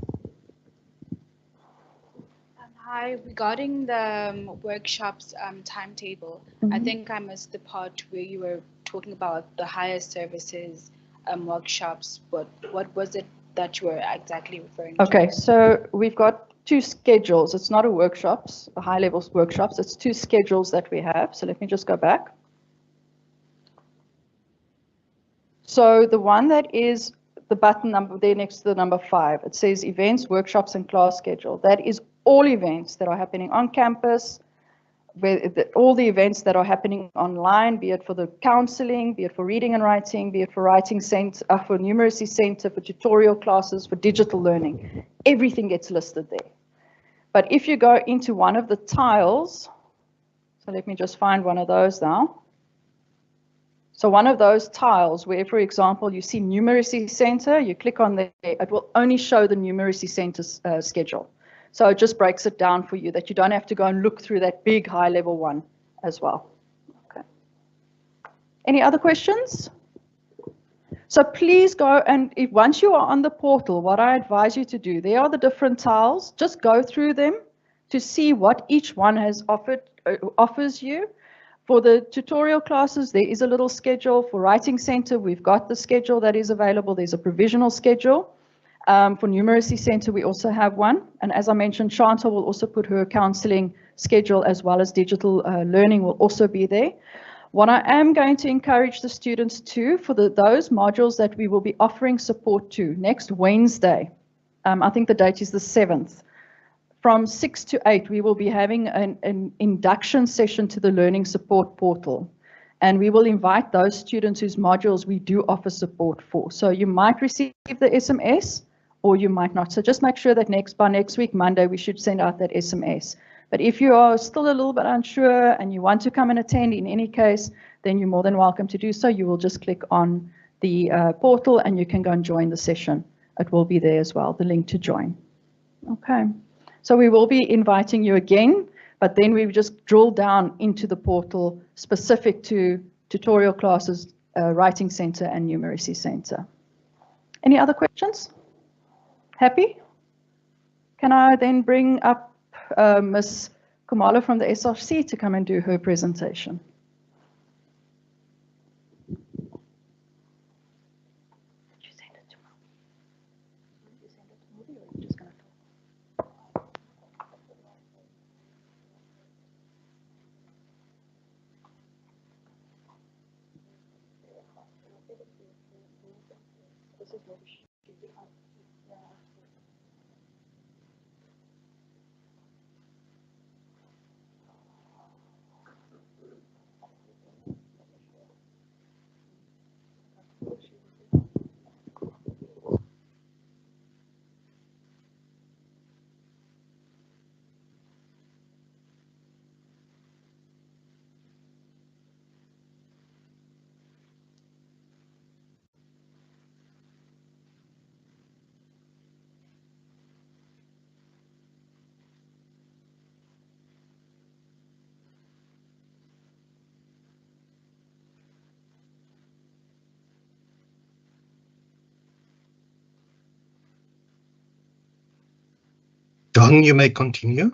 Hi, regarding the workshops timetable, I think I missed the part where you were talking about the higher services workshops, but what was it that you were exactly referring to? Okay, so we've got 2 schedules. It's not a workshops, a high levels workshops. It's 2 schedules that we have. So let me just go back. So the one that is the button number there next to the number 5, it says events, workshops, and class schedule. That is all events that are happening on campus, all the events that are happening online, be it for the counseling, be it for reading and writing, be it for writing center, for numeracy center, for tutorial classes, for digital learning. Everything gets listed there. But if you go into one of the tiles, so let me just find one of those now. So one of those tiles where, for example, you see numeracy center, you click on there, it will only show the numeracy center schedule. So it just breaks it down for you that you don't have to go and look through that big high level one as well. Okay. Any other questions? So please go and once you are on the portal, what I advise you to do, there are the different tiles, just go through them to see what each one has offers you. For the tutorial classes, there is a little schedule. For Writing Center, we've got the schedule that is available. There's a provisional schedule. For Numeracy Center, we also have one. And as I mentioned, Chantal will also put her counseling schedule as well as digital learning will also be there. What I am going to encourage the students to, for those modules that we will be offering support to next Wednesday, I think the date is the 7th, from 6 to 8, we will be having an induction session to the Learning Support Portal. And we will invite those students whose modules we do offer support for. So you might receive the SMS or you might not. So just make sure that by next week, Monday, we should send out that SMS. But if you are still a little bit unsure and you want to come and attend in any case, then you're more than welcome to do so. You will just click on the portal and you can go and join the session. It will be there as well, the link to join. Okay. So we will be inviting you again, but then we just drill down into the portal specific to tutorial classes, Writing Center and Numeracy Center. Any other questions? Happy? Can I then bring up Ms. Kumalo from the SRC to come and do her presentation? John, you may continue.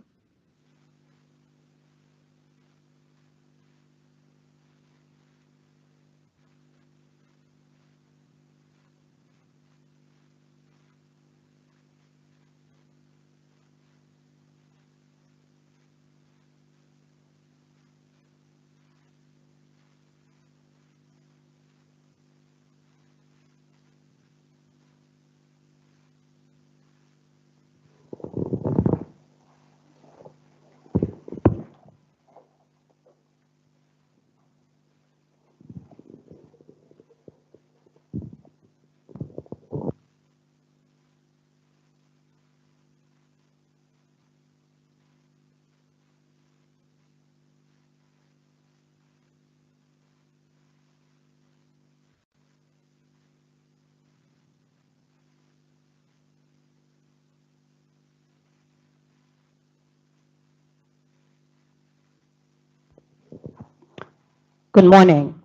Good morning.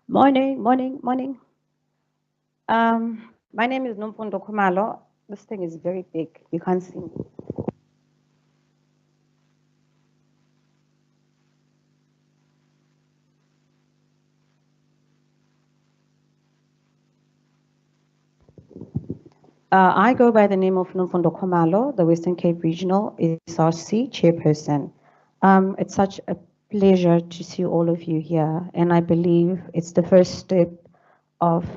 Morning. My name is Nomfundo Khumalo. This thing is very big. You can't see me. I go by the name of Nomfundo Khumalo, the Western Cape Regional SRC chairperson. It's such a pleasure to see all of you here, and I believe it's the first step of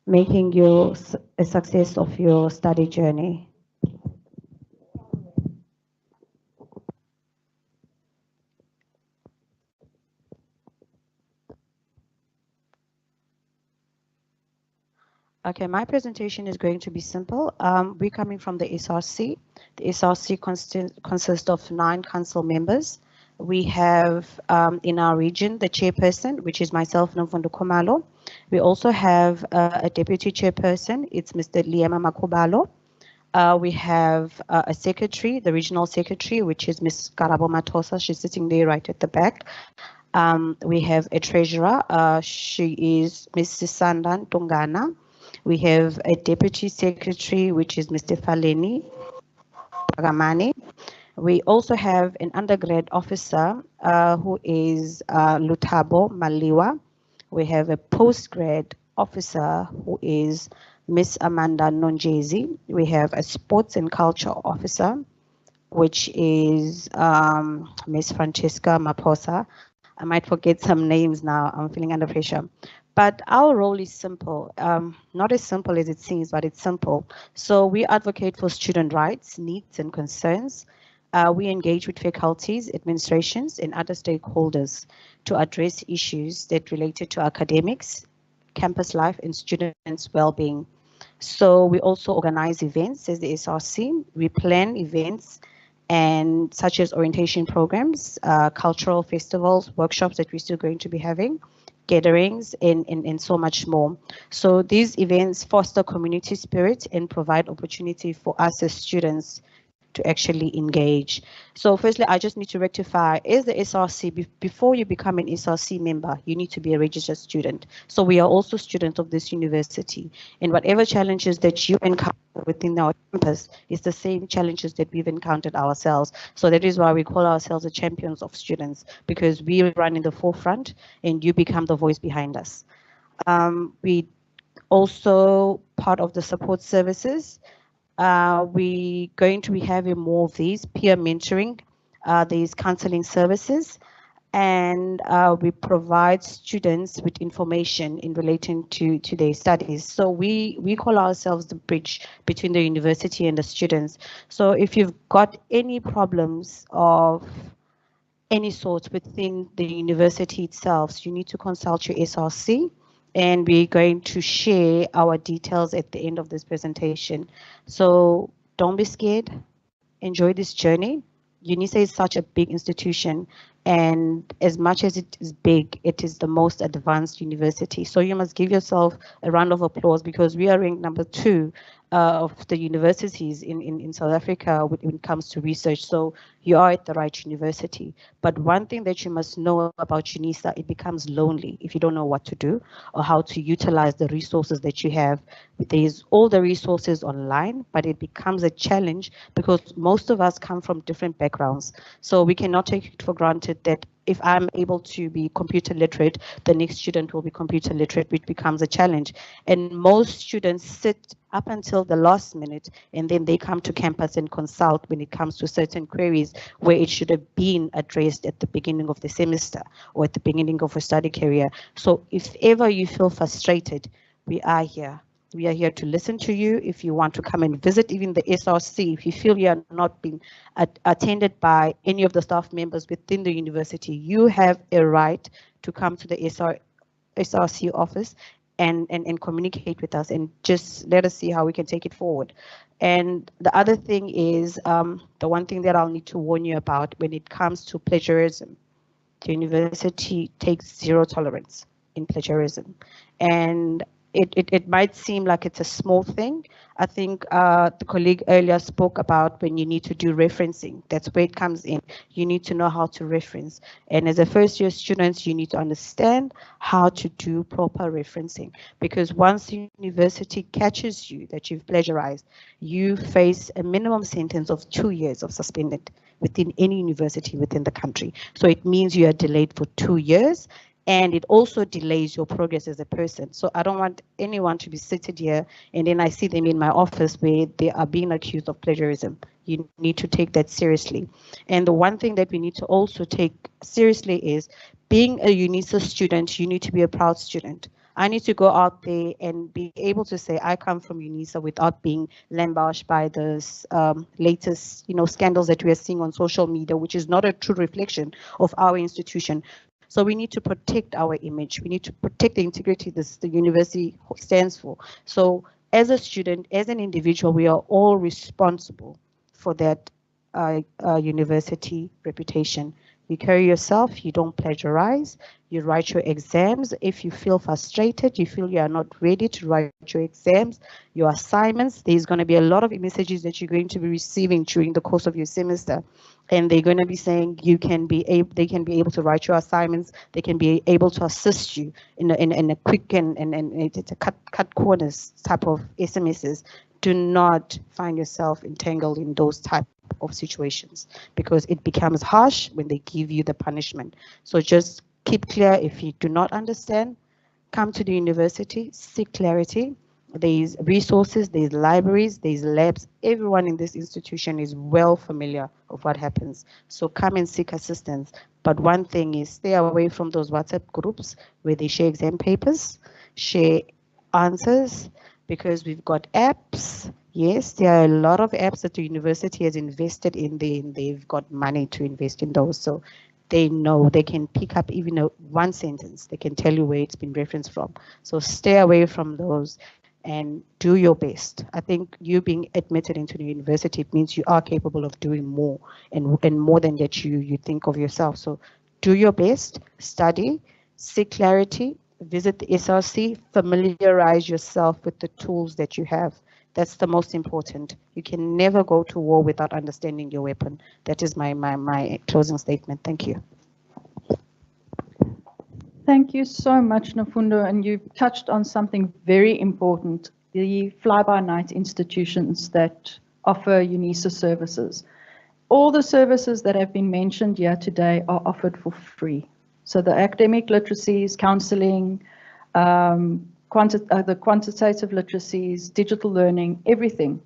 making you a success of your study journey. Okay, my presentation is going to be simple. We're coming from the SRC. The SRC consists of 9 council members. We have in our region the chairperson, which is myself, Nomfundo Khumalo. We also have a deputy chairperson. It's Mr. Liema Makubalo. We have a secretary, the regional secretary, which is Ms. Karabo Matosa. She's sitting there right at the back. We have a treasurer. She is Ms. Sandan Tungana. We have a deputy secretary, which is Mr. Faleni Pagamani. We also have an undergrad officer who is Lutabo Maliwa. We have a postgrad officer who is Miss Amanda Nonjezi. We have a sports and culture officer, which is Miss Francesca Maposa. I might forget some names now. I'm feeling under pressure. But our role is simple, not as simple as it seems, but it's simple. So we advocate for student rights, needs, and concerns. We engage with faculties, administrations, and other stakeholders to address issues that related to academics, campus life, and students' well-being. So we also organize events as the SRC. We plan events and such as orientation programs, cultural festivals, workshops that we're still going to be having, gatherings, and so much more. So these events foster community spirit and provide opportunity for us as students to actually engage. So firstly, I just need to rectify, as the SRC, before you become an SRC member, you need to be a registered student. So we are also students of this university, and whatever challenges that you encounter within our campus is the same challenges that we've encountered ourselves. So that is why we call ourselves the champions of students, because we run in the forefront and you become the voice behind us. We also part of the support services. We're going to be having more of these peer mentoring, these counseling services, and we provide students with information in relating to their studies. So we call ourselves the bridge between the university and the students. So if you've got any problems of any sort within the university itself, you need to consult your SRC. And we're going to share our details at the end of this presentation. So don't be scared, enjoy this journey. UNISA is such a big institution, and as much as it is big, it is the most advanced university. So you must give yourself a round of applause, because we are ranked number 2 of the universities in South Africa when it comes to research. So you are at the right university. But one thing that you must know about UNISA, it becomes lonely if you don't know what to do or how to utilize the resources that you have. There's all the resources online, but it becomes a challenge because most of us come from different backgrounds. So we cannot take it for granted that if I'm able to be computer literate, the next student will be computer literate, which becomes a challenge. And most students sit up until the last minute, and then they come to campus and consult when it comes to certain queries where it should have been addressed at the beginning of the semester or at the beginning of a study career. So if ever you feel frustrated, we are here. We are here to listen to you. If you want to come and visit even the SRC, if you feel you are not being attended by any of the staff members within the university, you have a right to come to the SRC office and communicate with us and just let us see how we can take it forward. And the other thing is, the one thing that I'll need to warn you about when it comes to plagiarism, the university takes zero tolerance in plagiarism. And it might seem like it's a small thing. I think the colleague earlier spoke about when you need to do referencing. That's where it comes in. You need to know how to reference. And as a first year student, you need to understand how to do proper referencing. Because once the university catches you that you've plagiarized, you face a minimum sentence of 2 years of suspended within any university within the country. So it means you are delayed for 2 years. And it also delays your progress as a person. So I don't want anyone to be seated here and then I see them in my office where they are being accused of plagiarism. You need to take that seriously. And the one thing that we need to also take seriously is being a UNISA student, you need to be a proud student. I need to go out there and be able to say I come from UNISA without being lambasted by the latest, scandals that we are seeing on social media, which is not a true reflection of our institution. So we need to protect our image. We need to protect the integrity that the university stands for. So as a student, as an individual, we are all responsible for that university reputation. You carry yourself, you don't plagiarize, you write your exams. If you feel frustrated, you feel you are not ready to write your exams, your assignments, there's going to be a lot of messages that you're going to be receiving during the course of your semester. And they're going to be saying they can be able to write your assignments, they can be able to assist you in a quick and it's a cut corners type of SMSs. Do not find yourself entangled in those type of situations because it becomes harsh when they give you the punishment. So just keep clear. If you do not understand, come to the university, seek clarity. There's resources, there's libraries, there's labs. Everyone in this institution is well familiar of what happens. So come and seek assistance. But one thing is stay away from those WhatsApp groups where they share exam papers, share answers, because we've got apps. Yes, there are a lot of apps that the university has invested in. They've got money to invest in those. So they know they can pick up even one sentence. They can tell you where it's been referenced from. So stay away from those and do your best. I think you being admitted into the university, it means you are capable of doing more and more than that you think of yourself. So do your best, study, seek clarity, visit the SRC, familiarize yourself with the tools that you have. That's the most important. You can never go to war without understanding your weapon. That is my closing statement. Thank you. Thank you so much, Nafundo, and you've touched on something very important, the fly-by-night institutions that offer UNISA services. All the services that have been mentioned here today are offered for free. So the academic literacies, counseling, the quantitative literacies, digital learning, everything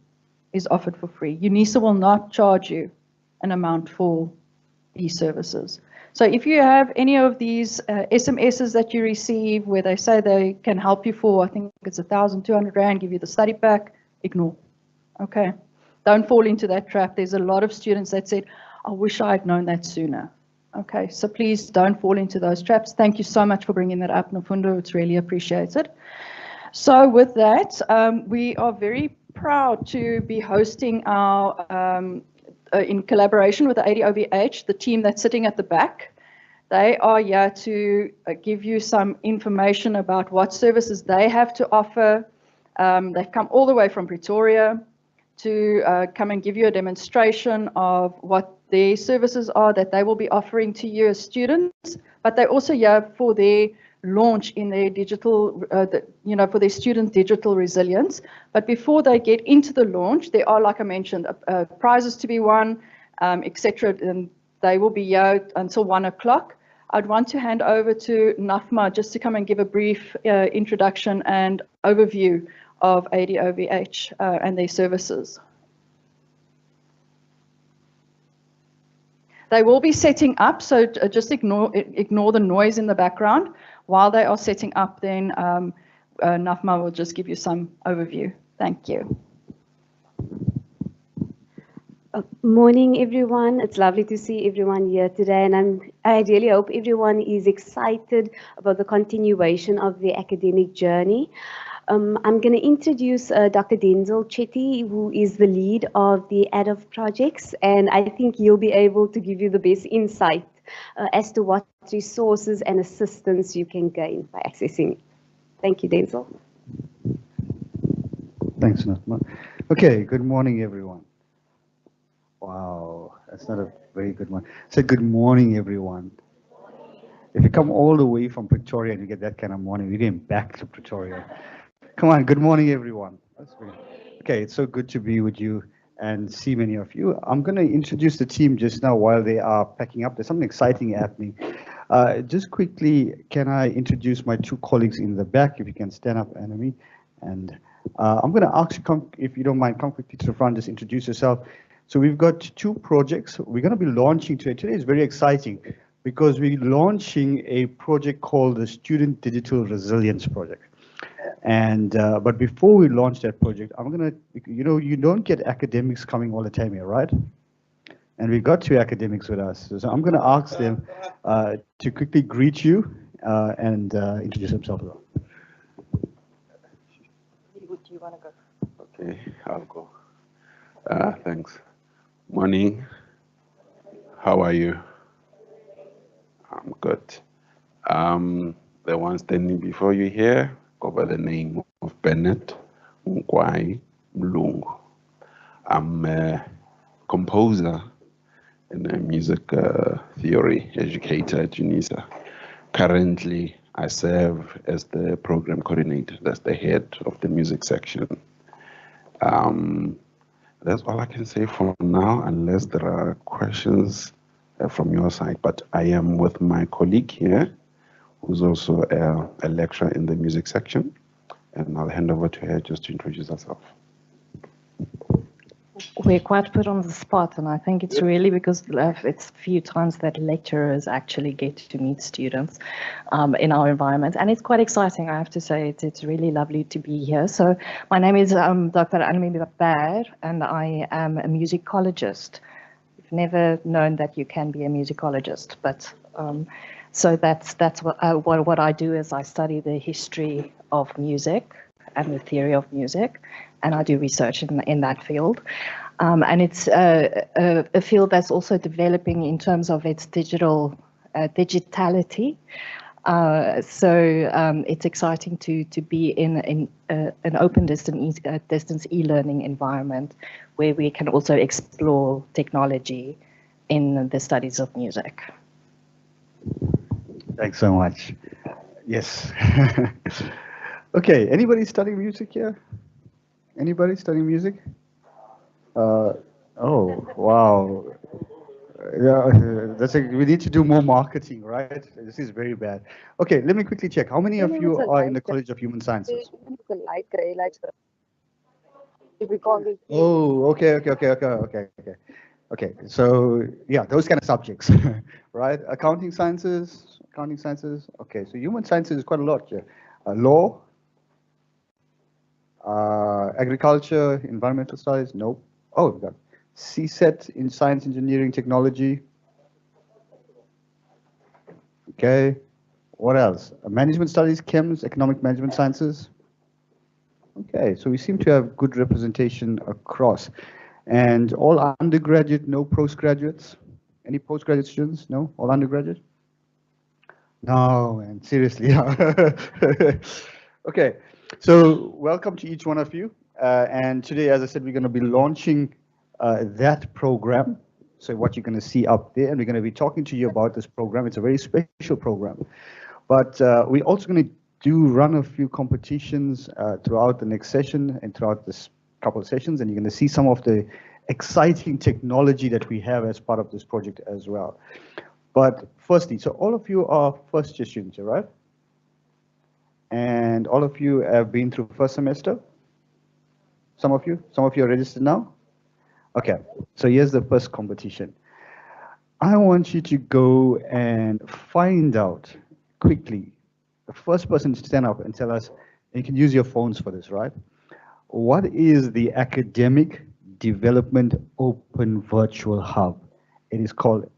is offered for free. UNISA will not charge you an amount for these services. So if you have any of these SMSs that you receive where they say they can help you for, I think it's 1,200 Rand, give you the study pack, ignore. Okay, don't fall into that trap. There's a lot of students that said, I wish I had known that sooner. Okay, so please don't fall into those traps. Thank you so much for bringing that up, Nafundo. It's really appreciated. So with that, we are very proud to be hosting our in collaboration with the ADOVH, the team that's sitting at the back. They are here to give you some information about what services they have to offer. They've come all the way from Pretoria to come and give you a demonstration of what their services are that they will be offering to you as students, but they're also here for their launch in their digital, for their student digital resilience. But before they get into the launch, there are, like I mentioned, prizes to be won, etc. And they will be here until 1 o'clock. I'd want to hand over to Nafma just to come and give a brief introduction and overview of ADOVH and their services. They will be setting up, so just ignore the noise in the background. While they are setting up, then Nafma will just give you some overview. Thank you. Morning, everyone. It's lovely to see everyone here today, and I really hope everyone is excited about the continuation of the academic journey. I'm going to introduce Dr. Denzel Chetty, who is the lead of the ADOV projects, and I think he'll be able to give you the best insight as to what resources and assistance you can gain by accessing it. Thank you, Denzel. Thanks, Natma. Okay, good morning, everyone. Wow, that's not a very good one. Say good morning, everyone. If you come all the way from Pretoria and you get that kind of morning, we're getting back to Pretoria. Come on, good morning, everyone. That's very, okay, it's so good to be with you and see many of you. I'm going to introduce the team just now while they are packing up. There's something exciting happening. Just quickly, can I introduce my two colleagues in the back? If you can stand up, Anami. And I'm going to ask you, come, if you don't mind, come quickly to the front, just introduce yourself. So we've got two projects we're going to be launching today. Today is very exciting because we're launching a project called the Student Digital Resilience Project. And but before we launch that project, I'm going to, you don't get academics coming all the time here, right? And we got two academics with us. So I'm going to ask them to quickly greet you and introduce themselves. Do you want to go? Okay, I'll go. Thanks. Morning. How are you? I'm good. The one standing before you here go by the name of Bennett Mkwai Mlungu. I'm a composer and a music theory educator at UNISA. Currently, I serve as the program coordinator. That's the head of the music section. That's all I can say for now, unless there are questions from your side. But I am with my colleague here, who's also a lecturer in the music section. And I'll hand over to her just to introduce herself. We're quite put on the spot, and I think it's really because it's few times that lecturers actually get to meet students in our environment, and it's quite exciting. I have to say, it's really lovely to be here. So my name is Dr. Anami Baer, and I am a musicologist. I've never known that you can be a musicologist, but so that's what I do is I study the history of music and the theory of music, and I do research in that field. And it's a field that's also developing in terms of its digitality. So it's exciting to be in an open distance e-learning environment where we can also explore technology in the studies of music. Thanks so much. Yes. Okay, anybody studying music here? Anybody studying music? Oh, wow. Yeah, we need to do more marketing, right? This is very bad. Okay, let me quickly check. How many of you are in the College of Human Sciences? Oh, okay. Okay, so yeah, those kind of subjects, right? Accounting sciences. Okay, so human sciences is quite a lot here. Law, agriculture, environmental studies, nope. Oh, we got CSET in science, engineering, technology. Okay, what else? Management studies, chems, economic management sciences. Okay, so we seem to have good representation across. And all undergraduate, no postgraduates? Any postgraduate students? No, all undergraduate? No, man, seriously. Okay, so welcome to each one of you. And today, as I said, we're going to be launching that program. So what you're going to see up there, and we're going to be talking to you about this program. It's a very special program. But we're also going to run a few competitions throughout the next session and throughout this couple of sessions, and you're going to see some of the exciting technology that we have as part of this project as well. But firstly, so all of you are first year students, right? And all of you have been through first semester? Some of you are registered now? Okay, so here's the first competition. I want you to go and find out quickly, the first person to stand up and tell us, and you can use your phones for this, right? What is the Academic Development Open Virtual Hub? It is called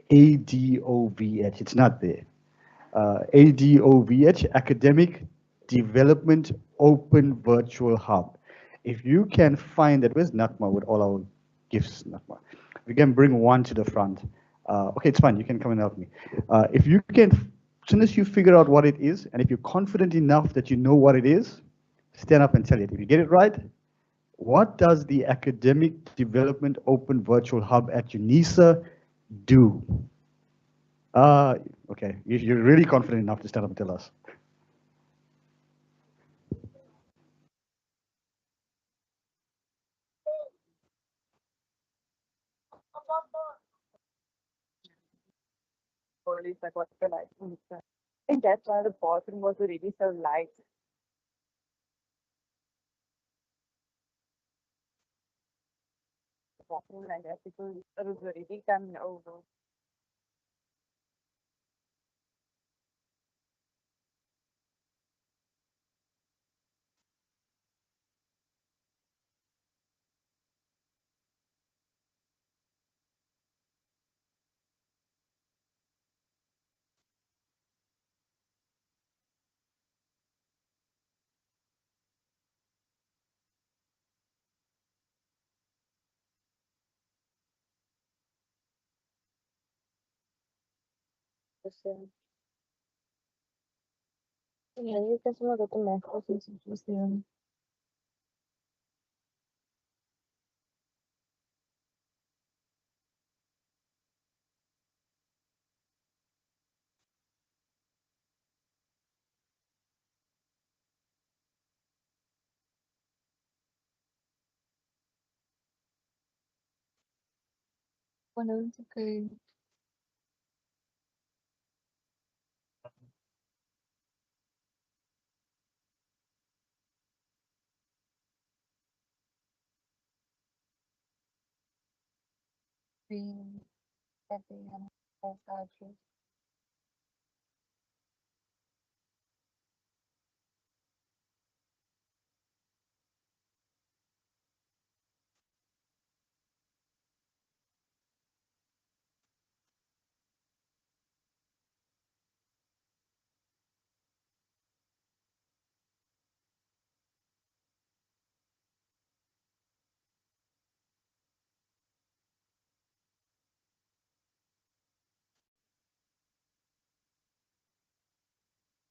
ADOVH. It's not there. ADOVH, Academic Development Open Virtual Hub. If you can find that, where's Natma with all our gifts, Natma? We can bring one to the front. Okay, it's fine. You can come and help me. If you can, as soon as you figure out what it is, and if you're confident enough that you know what it is, stand up and tell it. If you get it right, what does the Academic Development Open Virtual Hub at UNISA do? Okay, you're really confident enough to stand up and tell us. Police, like, what the light? And that's why the bathroom was already so light. Bathroom like that because it was already coming over. Listen. Yeah, you can smell the tomato since it was there. Bueno, it's okay. Being happy and nostalgic.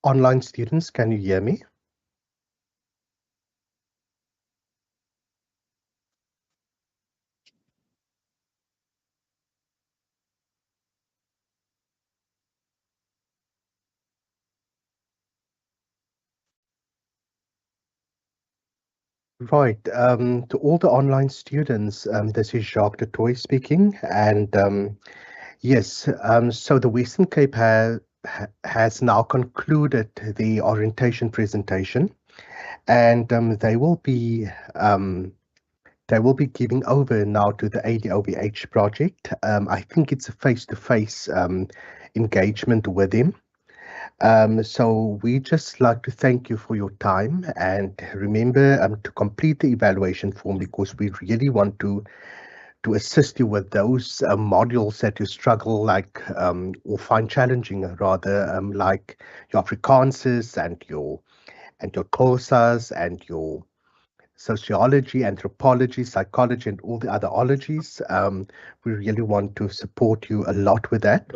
Online students, can you hear me? Right. To all the online students, this is Jacques de Toy speaking. And yes, so the Western Cape has now concluded the orientation presentation, and they will be giving over now to the ADOVH project. I think it's a face-to-face engagement with them. So we just like to thank you for your time, and remember to complete the evaluation form, because we really want to assist you with those modules that you struggle like or find challenging rather, like your Afrikaanses and your Xhosas and your sociology, anthropology, psychology, and all the other ologies. We really want to support you a lot with that.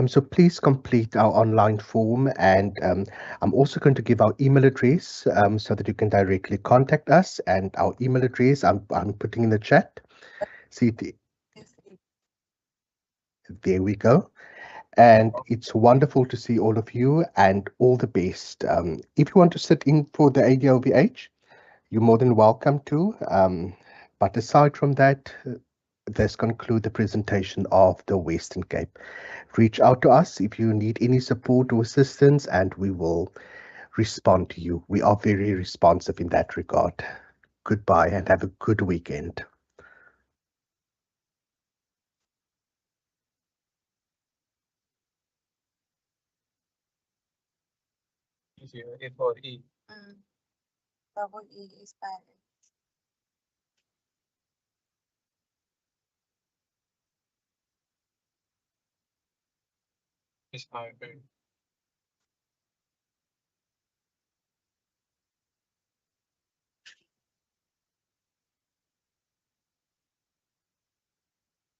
So please complete our online form, and I'm also going to give our email address so that you can directly contact us. And our email address I'm putting in the chat. See, there we go. And it's wonderful to see all of you, and all the best. If you want to sit in for the ADOVH, you're more than welcome to. But aside from that, this concludes the presentation of the Western Cape. Reach out to us if you need any support or assistance, and we will respond to you. We are very responsive in that regard. Goodbye and have a good weekend. A for E. Double E is bad. Is hybrid.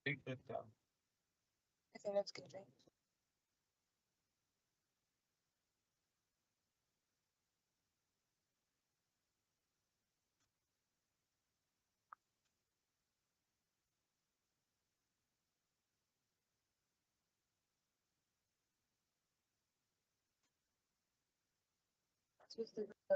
Take that down. I think that's good, right? Disconnected.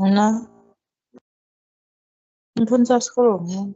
Ana, mfunza sekolong.